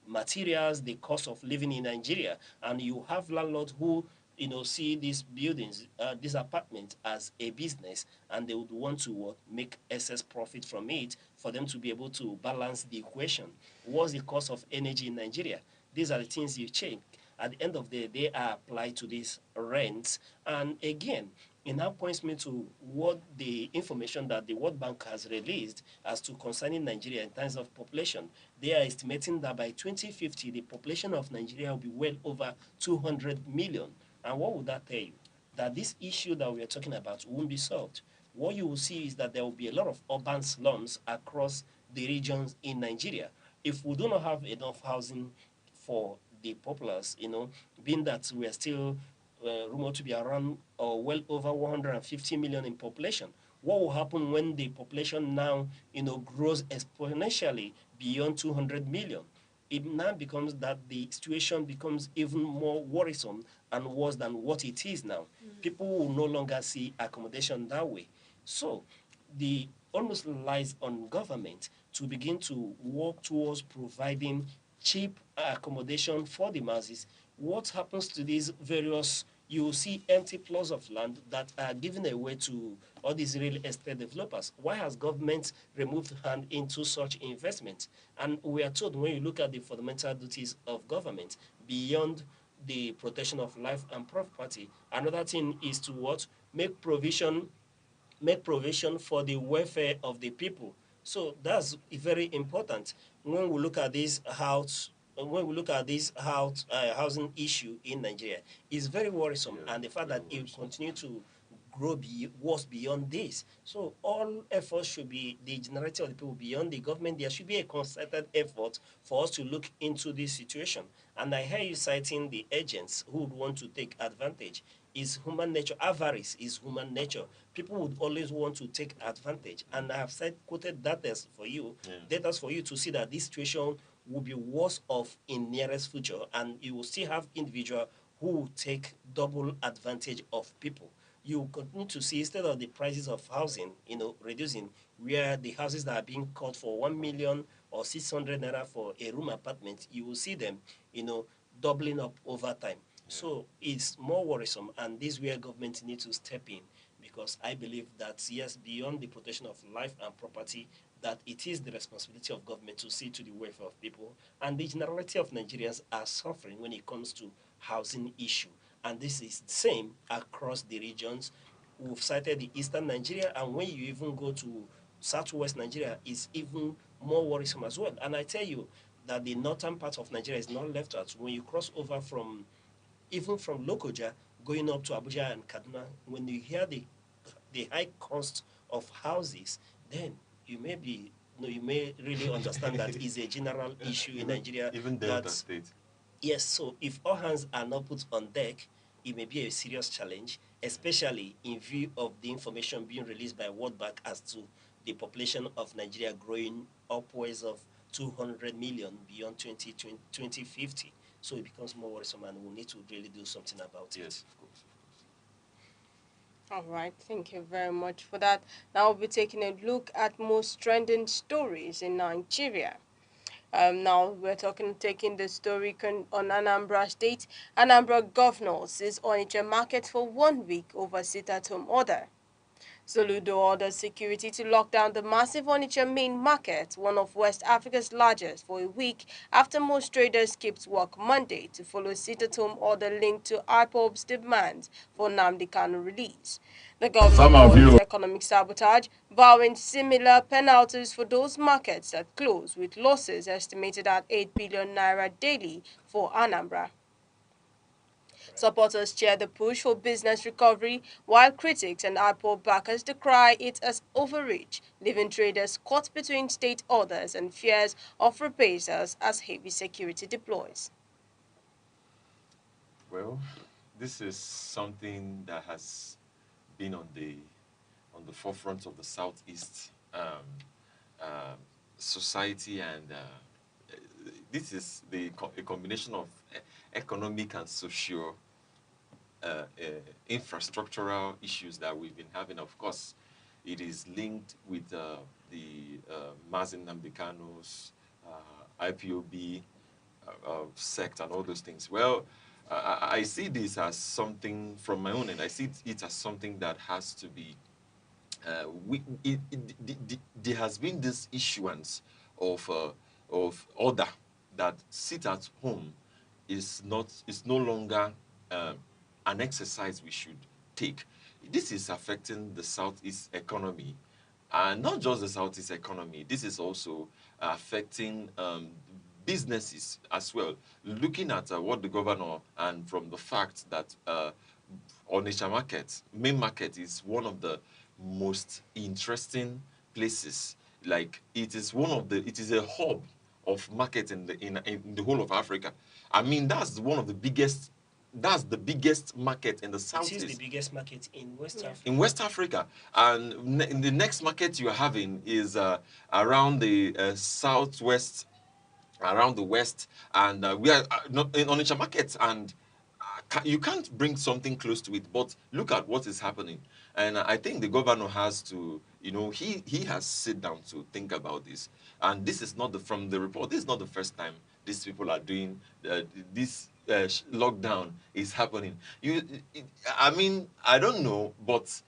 materials, the cost of living in Nigeria, and you have landlords who see these buildings, these apartments as a business, and they would want to make excess profit from it for them to be able to balance the equation. What's the cost of energy in Nigeria? These are the things you check. At the end of the day, they are applied to these rents. And again, it now points me to what the information that the World Bank has released as to concerning Nigeria in terms of population. They are estimating that by 2050, the population of Nigeria will be well over 200 million. And what would that tell you? That this issue that we are talking about won't be solved. What you will see is that there will be a lot of urban slums across the regions in Nigeria. If we do not have enough housing for the populace, being that we are still rumored to be around or well over 150 million in population, what will happen when the population now, grows exponentially beyond 200 million? It now becomes that the situation becomes even more worrisome and worse than what it is now. People will no longer see accommodation that way. So the almost lies on government to begin to work towards providing cheap accommodation for the masses. What happens to these various, you will see empty plots of land that are given away to all these real estate developers? Why has government removed hand into such investment? And we are told, when you look at the fundamental duties of government, beyond the protection of life and property, another thing is to what? Make provision for the welfare of the people. So that's very important when we look at this house. When we look at this housing issue in Nigeria, it's very worrisome, Yeah, and the fact very that it will worrisome. continue to grow worse beyond this. So all efforts should be the generality of the people beyond the government. There should be a concerted effort for us to look into this situation. And I hear you citing the agents who would want to take advantage. Is human nature. Avarice is human nature. People would always want to take advantage. And I have quoted data for you, data for you to see that this situation will be worse off in nearest future, and you will still have individual who will take double advantage of people. You continue to see, instead of the prices of housing, reducing, where the houses that are being cut for 1 million or 600 naira for a room apartment, you will see them, doubling up over time. So it's more worrisome, and this is where government needs to step in, because I believe that, yes, beyond the protection of life and property, that it is the responsibility of government to see to the welfare of people. And the generality of Nigerians are suffering when it comes to housing issue. And this is the same across the regions. We've cited the eastern Nigeria, and when you even go to southwest Nigeria, it's even more worrisome as well. And I tell you that the northern part of Nigeria is not left out. When you cross over from, even from Lokoja, going up to Abuja and Kaduna, when you hear the high cost of houses, then you may be, you may really understand that is a general issue in Nigeria. Even Delta That, State. yes, so if all hands are not put on deck, it may be a serious challenge, especially in view of the information being released by World Bank as to the population of Nigeria growing upwards of 200 million beyond 2050. So it becomes more worrisome, and we'll need to really do something about it. Yes, of course, of course. All right, thank you very much for that. Now we'll be taking a look at most trending stories in Nigeria. Now we're taking the story on Anambra State. Anambra governor is on a market for 1 week over sit-at-home order. Soludo orders security to lock down the massive Onitsha main market, one of West Africa's largest, for a week after most traders skipped work Monday to follow sit-at-home order linked to IPOB's demands for Nnamdi Kanu release. The governor called it economic sabotage, vowing similar penalties for those markets that close, with losses estimated at 8 billion naira daily for Anambra. Supporters cheer the push for business recovery, while critics and IPOB backers decry it as overreach, leaving traders caught between state orders and fears of reprisals as heavy security deploys. Well, this is something that has been on the forefront of the Southeast society, and this is a combination of economic and socio infrastructural issues that we've been having. Of course, it is linked with the Mazin Namdekano's IPOB sect and all those things. Well, I see this as something from my own end. I see it as something that has to be there has been this issuance of order that sit at home is no longer um, an exercise we should take. This is affecting the Southeast economy, and not just the Southeast economy. This is also affecting businesses as well. Looking at what the governor, and from the fact that Onitsha market, main market, is one of the most interesting places. Like, it is a hub of market in the whole of Africa. I mean, that's the biggest market in the It is the southeast. biggest market in West Africa. In West Africa, and in the next market you're having is around the southwest, around the west, and we are not in Onitsha market, and you can't bring something close to it. But look at what is happening, and I think the governor has to, he has sit down to think about this. And this is not from the report. This is not the first time these people are doing this. Lockdown is happening. I mean, I don't know, but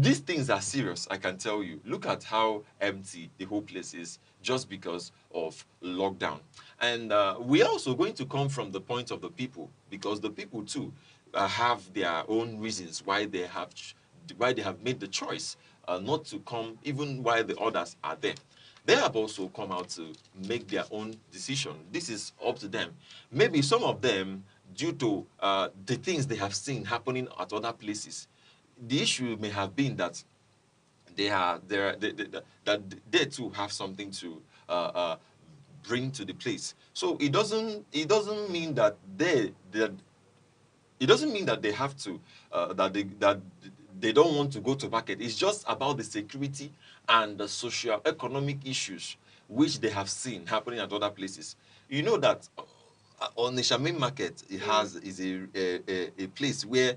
these things are serious, I can tell you. Look at how empty the whole place is just because of lockdown. And we're also going to come from the point of the people, because the people too have their own reasons why they have made the choice not to come, even while the others are there. They have also come out to make their own decision. This is up to them. Maybe some of them, due to the things they have seen happening at other places, the issue may have been that that they too have something to bring to the place. So it doesn't mean that it doesn't mean that they have to that they don't want to go to market. It's just about the security and the social economic issues which they have seen happening at other places. You know that on the Shamin market, it has is a place where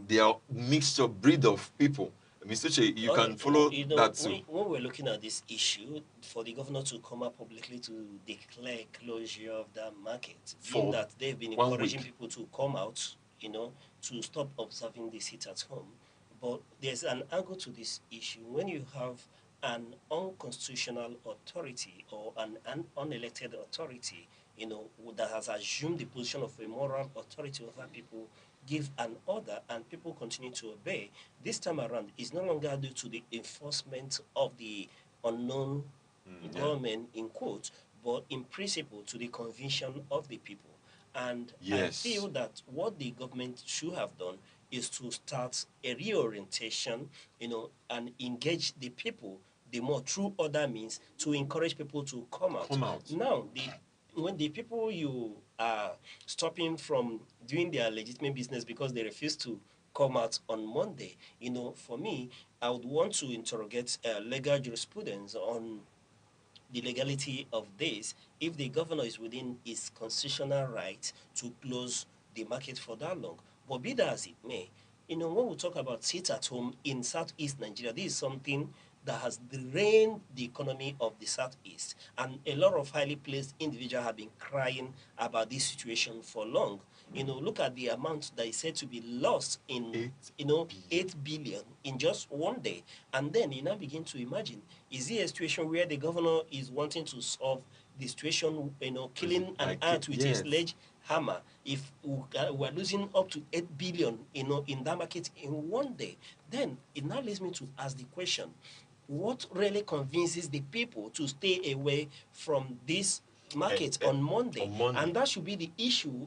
there are mixture breed of people. Mr. Che, you Oh, can follow that too. when we're looking at this issue, for the governor to come up publicly to declare closure of that market, being For that they've been 1 encouraging week. people to come out, to stop observing this heat at home. But there's an angle to this issue. When you have an unconstitutional authority or an unelected authority, that has assumed the position of a moral authority over people, give an order and people continue to obey. This time around, it's no longer due to the enforcement of the unknown government, in quotes, but in principle to the conviction of the people. And I Yes. feel that what the government should have done is to start a reorientation, and engage the people the more through other means to encourage people to come out. Come out. Now, when the people you are stopping from doing their legitimate business because they refuse to come out on Monday, for me, I would want to interrogate legal jurisprudence on the legality of this if the governor is within his constitutional right to close the market for that long. But be that as it may, when we talk about sit at home in southeast Nigeria, this is something that has drained the economy of the Southeast. And a lot of highly placed individuals have been crying about this situation for long. Look at the amount that is said to be lost in, 8 billion in just one day. And then you now begin to imagine, is it a situation where the governor is wanting to solve the situation, killing an ant with a sledgehammer? If we're losing up to 8 billion, in that market in one day, then it now leads me to ask the question, what really convinces the people to stay away from this market on Monday? And that should be the issue.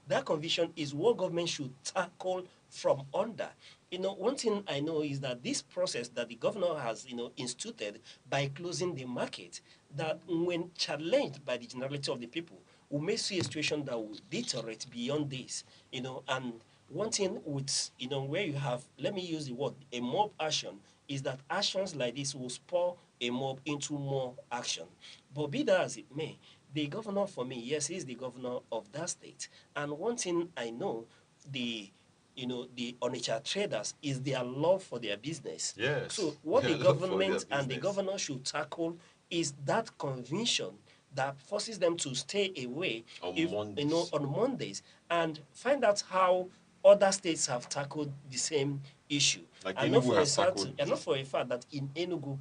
That conviction is what government should tackle from under. One thing I know is that this process that the governor has, instituted by closing the market, that when challenged by the generality of the people, we may see a situation that will deteriorate beyond this. And one thing with, where you have, let me use the word, a mob action, is that actions like this will spur a mob into more action. But be that as it may, the governor for me, yes, he's the governor of that state. And one thing I know, the Onitsha traders, is their love for their business. Yes. So what the Their love for their government and the business. governor should tackle is that conviction that forces them to stay away On Mondays. on Mondays, and find out how other states have tackled the same issue. Like I know Enugu for a has fact, tackled. I know for a fact that in Enugu,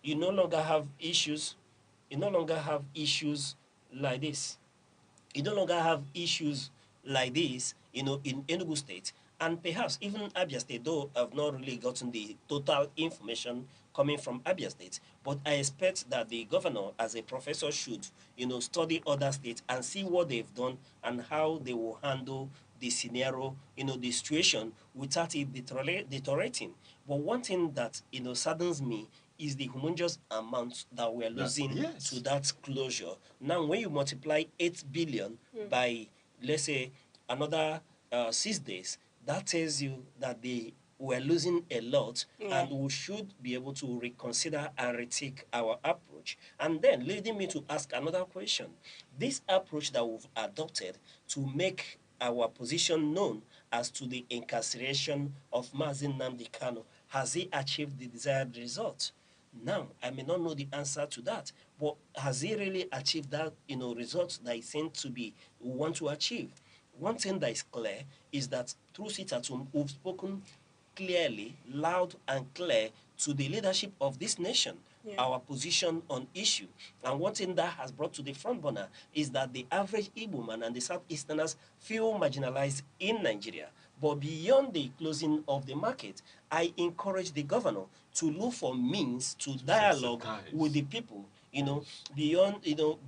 you no longer have issues. You no longer have issues like this. You no longer have issues like this, in Enugu State, and perhaps even Abia State, though I've not really gotten the total information coming from Abia State, but I expect that the governor, as a professor, should, study other states and see what they've done and how they will handle the scenario, the situation without it deteriorating. But one thing that, saddens me is the humongous amount that we're losing yes. to that closure. Now, when you multiply 8 billion by, let's say, another 6 days, that tells you that they were losing a lot, and we should be able to reconsider and rethink our approach. And then leading me to ask another question. This approach that we've adopted to make our position known as to the incarceration of Mazin Nnamdi Kanu, has he achieved the desired result? Now, I may not know the answer to that, but has he really achieved that, results that he seemed to be want to achieve? One thing that is clear is that through sit at home, we've spoken clearly, loud and clear to the leadership of this nation, our position on issue. And one thing that has brought to the front burner is that the average Igbo man and the Southeasterners feel marginalized in Nigeria. But beyond the closing of the market, I encourage the governor to look for means to dialogue with the people, beyond,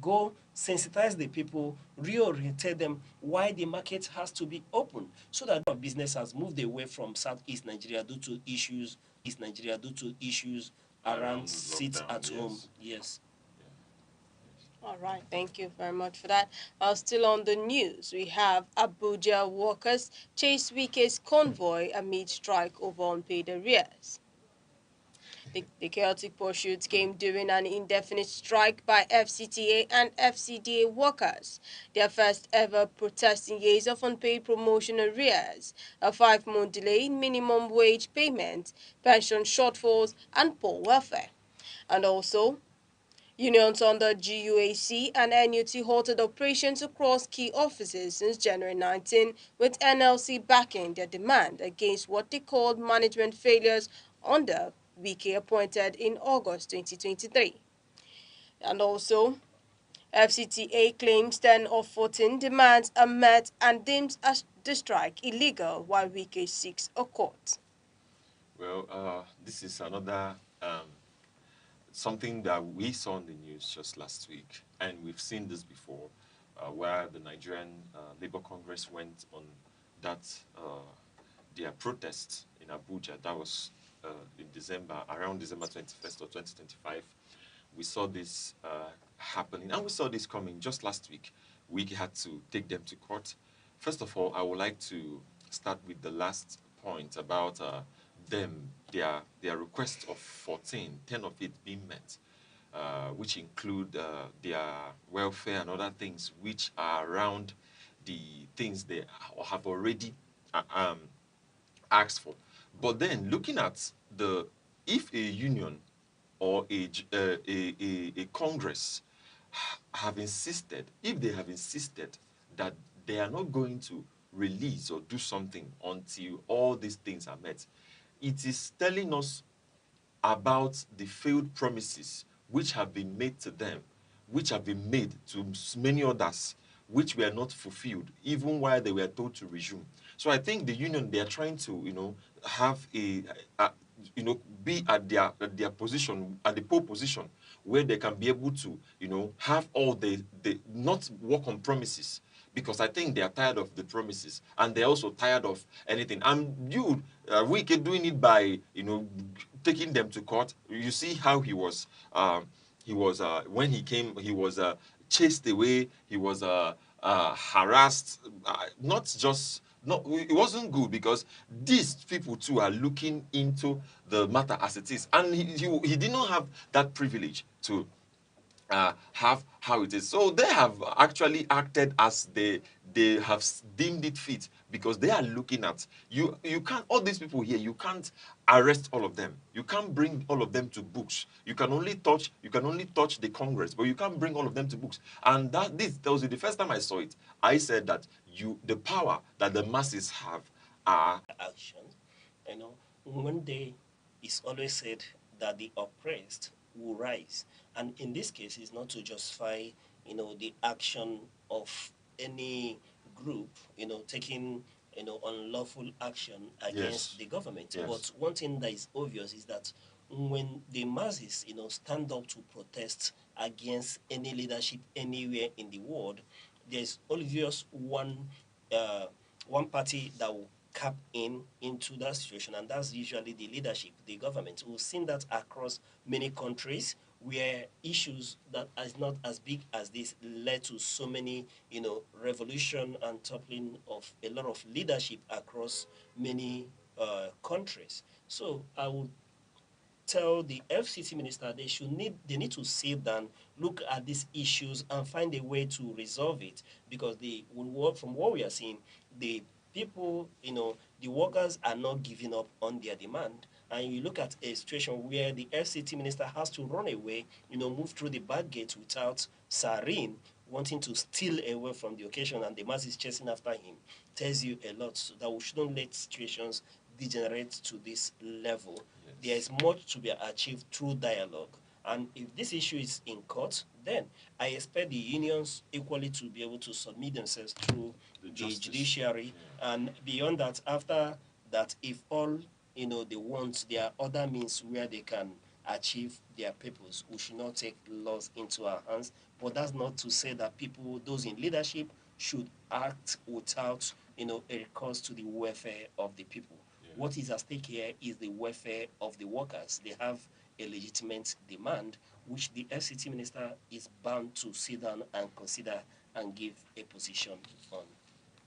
go sensitize the people, reorientate them why the market has to be open, so that our business has moved away from Southeast Nigeria due to issues around sit at home. Yes. All right, thank you very much for that. Still on the news, we have Abuja workers chase Wike's convoy amid strike over unpaid arrears. The chaotic pursuit came during an indefinite strike by FCTA and FCDA workers, their first ever protest in years of unpaid promotion arrears, a 5-month delay in minimum wage payment, pension shortfalls, and poor welfare. And also, unions under GUAC and NUT halted operations across key offices since January 19, with NLC backing their demand against what they called management failures under Wike appointed in August 2023. And also, FCTA claims 10 of 14 demands are met and deems the strike illegal, while Wike seeks a court. Well, this is another something that we saw in the news just last week, and we've seen this before, where the Nigerian Labour Congress went on that their protest in Abuja. That was in December, around December 21st or 2025. We saw this happening, and we saw this coming just last week. We had to take them to court. First of all, I would like to start with the last point about their request of 14, 10 of it being met, which include their welfare and other things which are around the things they have already asked for. But then looking at if a union or a Congress have insisted, if they have insisted that they are not going to release or do something until all these things are met, it is telling us about the failed promises which have been made to them, which have been made to many others, which were not fulfilled, even while they were told to resume. So I think the union, they are trying to, have a be at their position, at the pole position, where they can be able to, have all the not work on promises, because I think they are tired of the promises and they're also tired of anything. And we can doing it by taking them to court. You see how he was when he came, he was chased away, he was harassed, not just no, it wasn't good, because these people too are looking into the matter as it is, and he did not have that privilege to have how it is. So they have actually acted as they have deemed it fit, because they are looking at you. You can't, all these people here, you can't arrest all of them. You can't bring all of them to books. You can only touch the Congress, but you can't bring all of them to books. And this tells you, the first time I saw it, I said that the power that the masses have are actions. One day it's always said that the oppressed will rise. And in this case, it's not to justify, the action of any group, taking, unlawful action yes, against the government. yes, But one thing that is obvious is that when the masses, stand up to protest against any leadership anywhere in the world, there's only just uh, one party that will cap into that situation, and that's usually the leadership, the government. We've seen that across many countries where issues that is not as big as this led to so many, revolution and toppling of a lot of leadership across many countries. So I would tell the FCT minister they need to sit down, look at these issues and find a way to resolve it, because from what we are seeing, the people, the workers are not giving up on their demand. And you look at a situation where the FCT minister has to run away, move through the back gate without Sarin wanting to steal away from the occasion, and the mass is chasing after him, tells you a lot. So that we shouldn't let situations degenerate to this level. There is much to be achieved through dialogue. And if this issue is in court, then I expect the unions equally to be able to submit themselves through the judiciary. Yeah. And beyond that, after that, if all they want, there are other means where they can achieve their purpose. We should not take laws into our hands. But that's not to say that people, those in leadership, should act without a recourse to the welfare of the people. What is at stake here is the welfare of the workers. They have a legitimate demand, which the FCT minister is bound to sit down and consider and give a position on.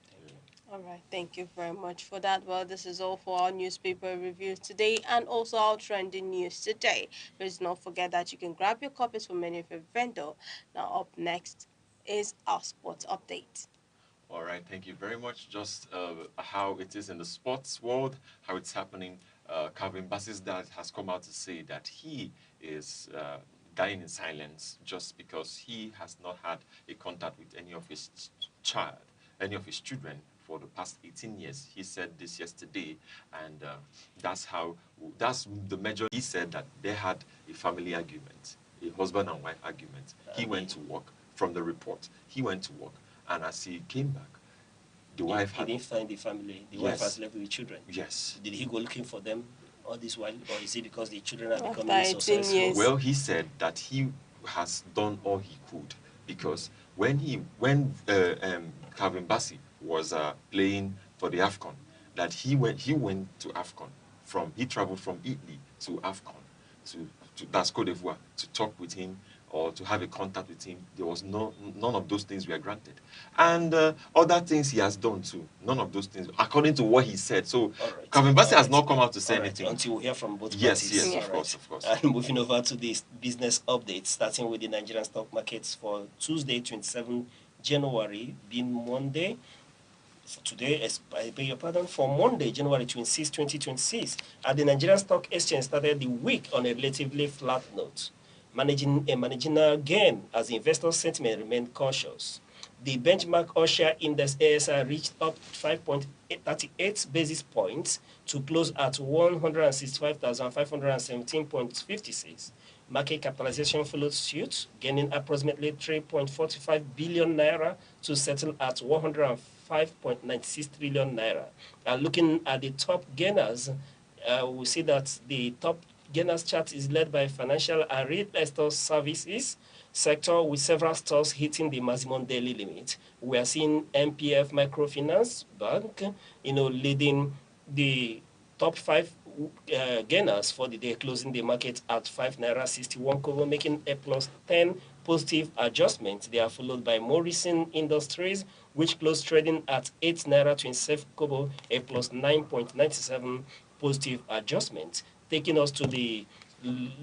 Thank you. All right, thank you very much for that. Well, this is all for our newspaper reviews today and also our trending news today. Please don't forget that you can grab your copies from any of your vendor. Now, up next is our sports update. all right, thank you very much. Just how it is in the sports world, how it's happening. Calvin Bassey's dad has come out to say that he is dying in silence just because he has not had a contact with any of his any of his children for the past 18 years. He said this yesterday, and that's the major. He said that they had a family argument, a husband and wife argument. He went to work from the report. He went to work, and as he came back, the wife He didn't find the family. The wife has left with children. Yes. Did he go looking for them all this while, or is it because the children are After becoming 18 successful? years. Well, he said that he has done all he could, because when Calvin Bassey was playing for the AFCON, that he went to AFCON he traveled from Italy to AFCON to that's Cote d'Ivoire, to talk with him or to have a contact with him. There was none of those things were granted, and other things he has done too. None of those things, according to what he said. So Calvin Bassey has not come out to say anything until we hear from both yes, parties. Yes, of course, of course. And moving over to this business update, starting with the Nigerian stock markets for Tuesday, 27 January, being Monday. for today, I beg your pardon, for Monday, January 26, 2026, the Nigerian Stock Exchange started the week on a relatively flat note, managing a marginal gain as investor sentiment remained cautious. The benchmark All-Share Index ASI reached up 5.38 basis points to close at 165,517.56. Market capitalization followed suit, gaining approximately 3.45 billion naira to settle at 105.96 trillion naira. Looking at the top gainers, we see that the top gainers chart is led by financial and real estate services sector, with several stocks hitting the maximum daily limit. We are seeing MPF Microfinance Bank, leading the top five gainers for the day, closing the market at 5 naira 61 kobo, making a plus 10 positive adjustment. They are followed by Morrison Industries, which closed trading at 8 naira 27 kobo, a plus 9.97 positive adjustment, taking us to the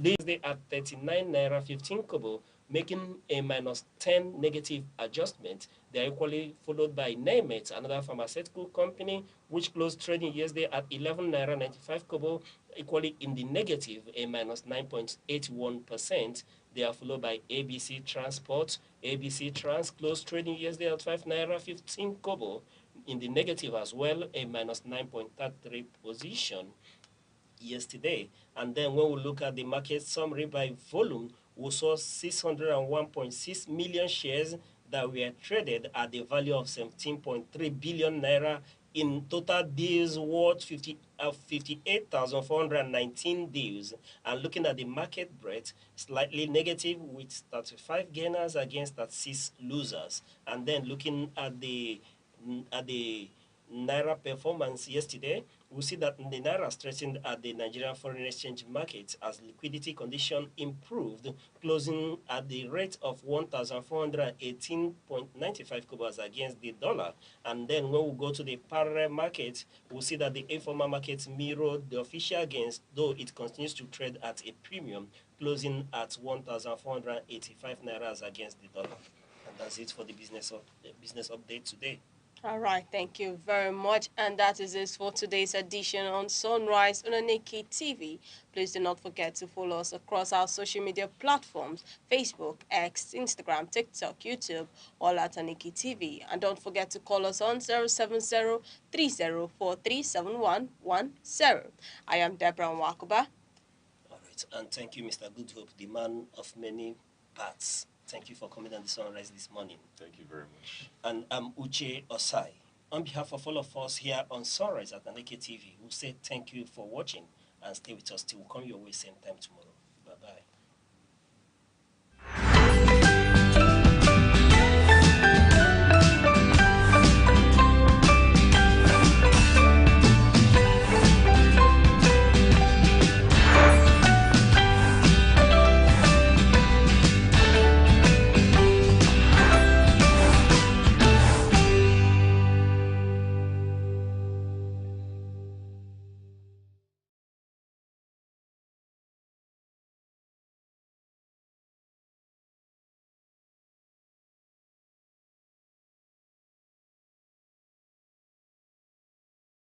day at 39 naira 15 kobo, making a minus 10 negative adjustment. They are equally followed by Nemet, another pharmaceutical company, which closed trading yesterday at 11 naira 95 kobo, equally in the negative, a minus 9.81%. They are followed by ABC Transport. ABC Trans closed trading yesterday at 5 naira 15 kobo, in the negative as well, a minus 9.33 position yesterday. And then when we look at the market summary by volume, we saw 601.6 million shares that were traded at the value of 17.3 billion naira, in total deals worth 58,419 deals. And looking at the market breadth, slightly negative with 35 gainers against 36 losers. And then looking at the Naira performance yesterday, we see that the Naira strengthened at the Nigerian foreign exchange market as liquidity condition improved, closing at the rate of 1,418.95 kobas against the dollar. And then when we go to the parallel market, we see that the informal market mirrored the official gains, though it continues to trade at a premium, closing at 1,485 Nairas against the dollar. And that's it for the business update today. All right, thank you very much. And that is it for today's edition on Sunrise on Aneke TV. Please do not forget to follow us across our social media platforms: Facebook, X, Instagram, TikTok, YouTube, all at Aneke TV. And don't forget to call us on 070-3043-7110. I am Deborah Wakuba. All right, and thank you, Mr. Goodhope, the man of many parts. Thank you for coming on the Sunrise this morning. Thank you very much. And I'm Uche Osai. On behalf of all of us here on Sunrise at Aneke TV, we say thank you for watching and stay with us till we come your way same time tomorrow. Bye-bye.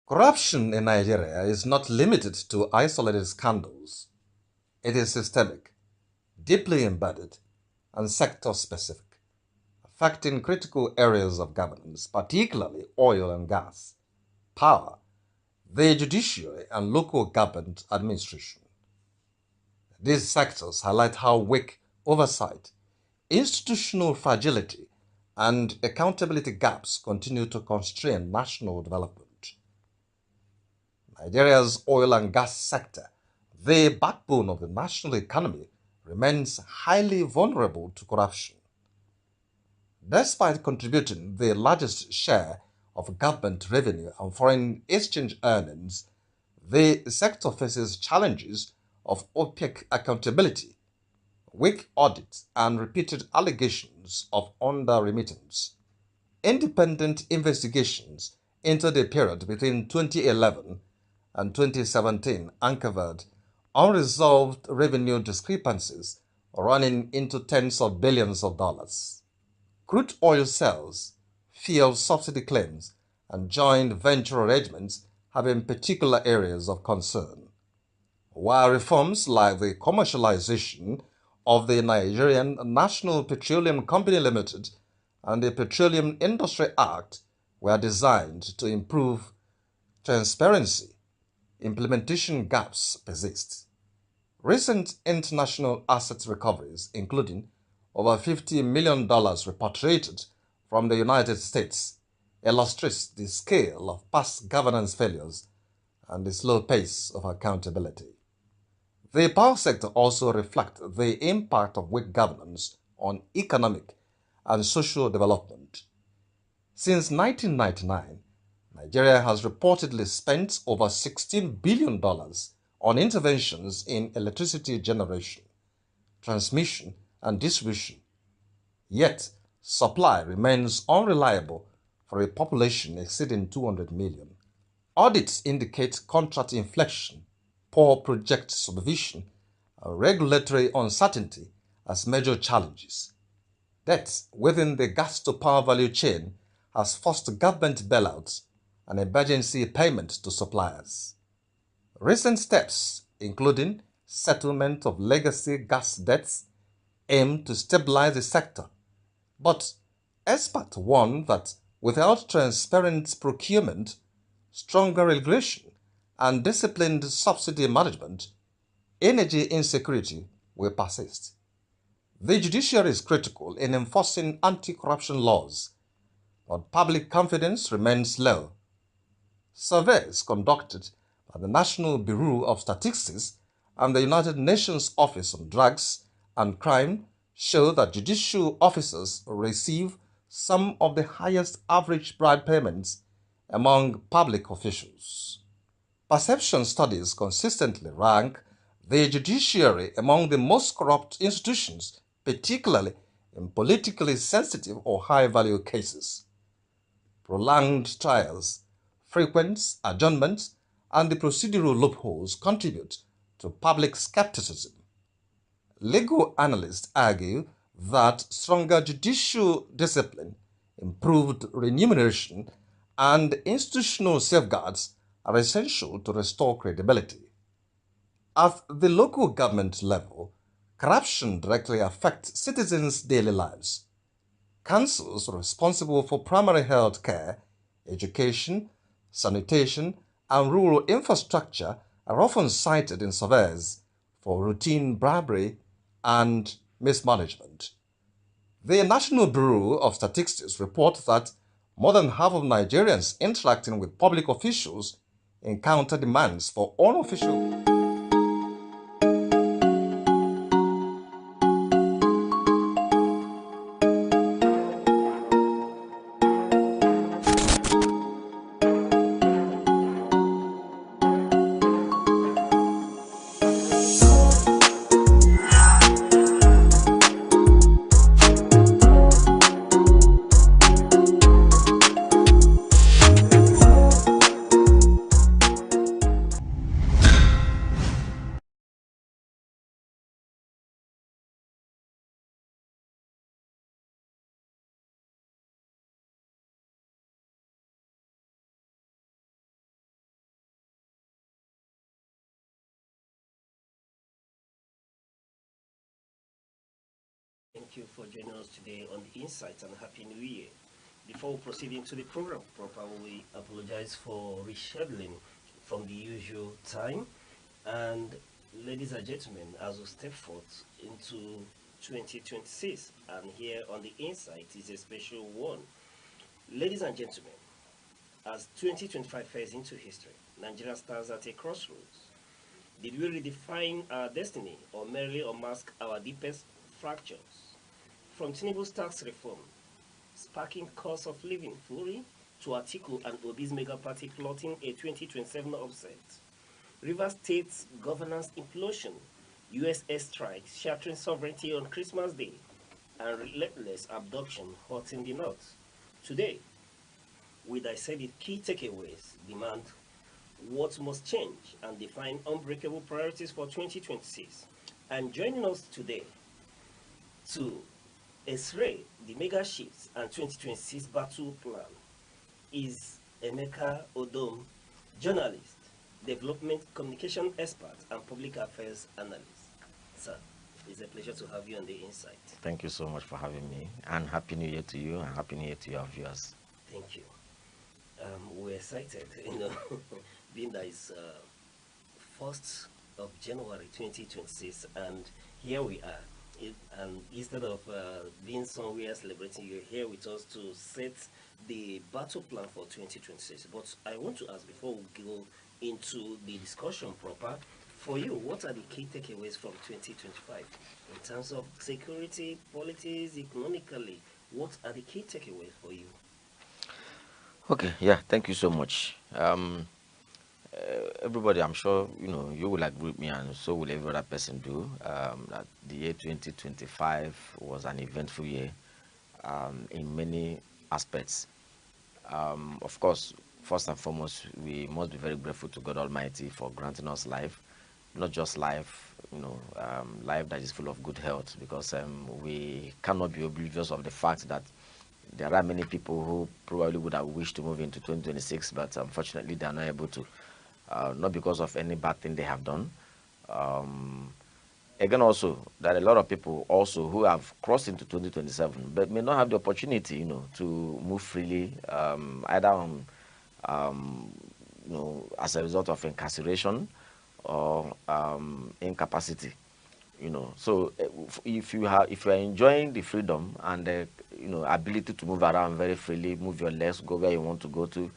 Corruption in Nigeria is not limited to isolated scandals. It is systemic, deeply embedded, and sector-specific, affecting critical areas of governance, particularly oil and gas, power, the judiciary, and local government administration. These sectors highlight how weak oversight, institutional fragility, and accountability gaps continue to constrain national development. Nigeria's oil and gas sector, the backbone of the national economy, remains highly vulnerable to corruption. Despite contributing the largest share of government revenue and foreign exchange earnings, the sector faces challenges of opaque accountability, weak audits, and repeated allegations of under-remittance. Independent investigations into the period between 2011 and 2017 uncovered unresolved revenue discrepancies running into tens of billions of dollars. Crude oil sales, fuel subsidy claims, and joint venture arrangements have been particular areas of concern. While reforms like the commercialization of the Nigerian National Petroleum Company Limited and the Petroleum Industry Act were designed to improve transparency, implementation gaps persist. Recent international asset recoveries, including over $50 million repatriated from the United States, illustrates the scale of past governance failures and the slow pace of accountability. The power sector also reflects the impact of weak governance on economic and social development. Since 1999, Nigeria has reportedly spent over $16 billion on interventions in electricity generation, transmission, and distribution. Yet, supply remains unreliable for a population exceeding 200 million. Audits indicate contract inflation, poor project supervision, and regulatory uncertainty as major challenges. Debt within the gas-to-power value chain has forced government bailouts and emergency payments to suppliers. Recent steps, including settlement of legacy gas debts, aim to stabilize the sector. But experts warn that without transparent procurement, stronger regulation, and disciplined subsidy management, energy insecurity will persist. The judiciary is critical in enforcing anti-corruption laws, but public confidence remains low. Surveys conducted by the National Bureau of Statistics and the United Nations Office on Drugs and Crime show that judicial officers receive some of the highest average bribe payments among public officials. Perception studies consistently rank the judiciary among the most corrupt institutions, particularly in politically sensitive or high-value cases. Prolonged trials, frequent adjournments, and the procedural loopholes contribute to public skepticism. Legal analysts argue that stronger judicial discipline, improved remuneration, and institutional safeguards are essential to restore credibility. At the local government level, corruption directly affects citizens' daily lives. Councils responsible for primary health care, education, sanitation, and rural infrastructure are often cited in surveys for routine bribery and mismanagement. The National Bureau of Statistics report that more than half of Nigerians interacting with public officials encounter demands for unofficial. Thank you for joining us today on the Insight and Happy New Year. Before we proceed into the program proper, we apologize for rescheduling from the usual time. And ladies and gentlemen, as we step forth into 2026, and here on the Insight is a special one. Ladies and gentlemen, as 2025 fares into history, Nigeria stands at a crossroads. Did we redefine our destiny or merely unmask our deepest fractures? From Tinubu's tax reform, sparking cost of living fury, to Atiku and Obi's mega party plotting a 2027 upset. Rivers State's governance implosion, US airstrikes shattering sovereignty on Christmas Day, and relentless abduction hurting the North. Today, we dissect the key takeaways, demand what must change, and define unbreakable priorities for 2026. And joining us today to x-ray the mega shifts and 2026 battle plan is Emeka Odom, journalist, development communication expert, and public affairs analyst. Sir, it's a pleasure to have you on the Insight. Thank you so much for having me, and Happy New Year to you, and Happy New Year to your viewers. Thank you. We're excited, you know, being that it's 1st of January 2026, and here we are. And instead of being somewhere celebrating, you're here with us to set the battle plan for 2026. But I want to ask, before we go into the discussion proper, for you, what are the key takeaways from 2025 in terms of security, politics, economically? What are the key takeaways for you? Okay, yeah, thank you so much. Everybody, I'm sure you will agree with me, and so will every other person do. That the year 2025 was an eventful year in many aspects. Of course, first and foremost, we must be very grateful to God Almighty for granting us life, not just life, life that is full of good health, because we cannot be oblivious of the fact that there are many people who probably would have wished to move into 2026, but unfortunately they are not able to, not because of any bad thing they have done. Um, Again, also, there are a lot of people also who have crossed into 2027, but may not have the opportunity, to move freely, either on, as a result of incarceration or incapacity. So if you are enjoying the freedom and the ability to move around very freely, move your legs, go where you want to go to,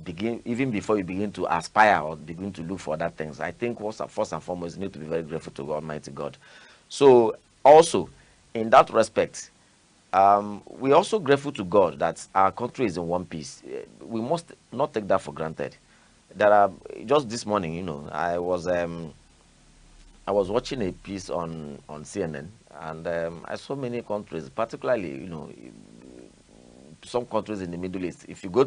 begin even before you begin to aspire or begin to look for other things, I think first and foremost you need to be very grateful to Almighty God. So also, in that respect, we're also grateful to God that our country is in one piece. We must not take that for granted. There are just this morning, I was watching a piece on CNN, and I saw many countries, particularly some countries in the Middle East. If you go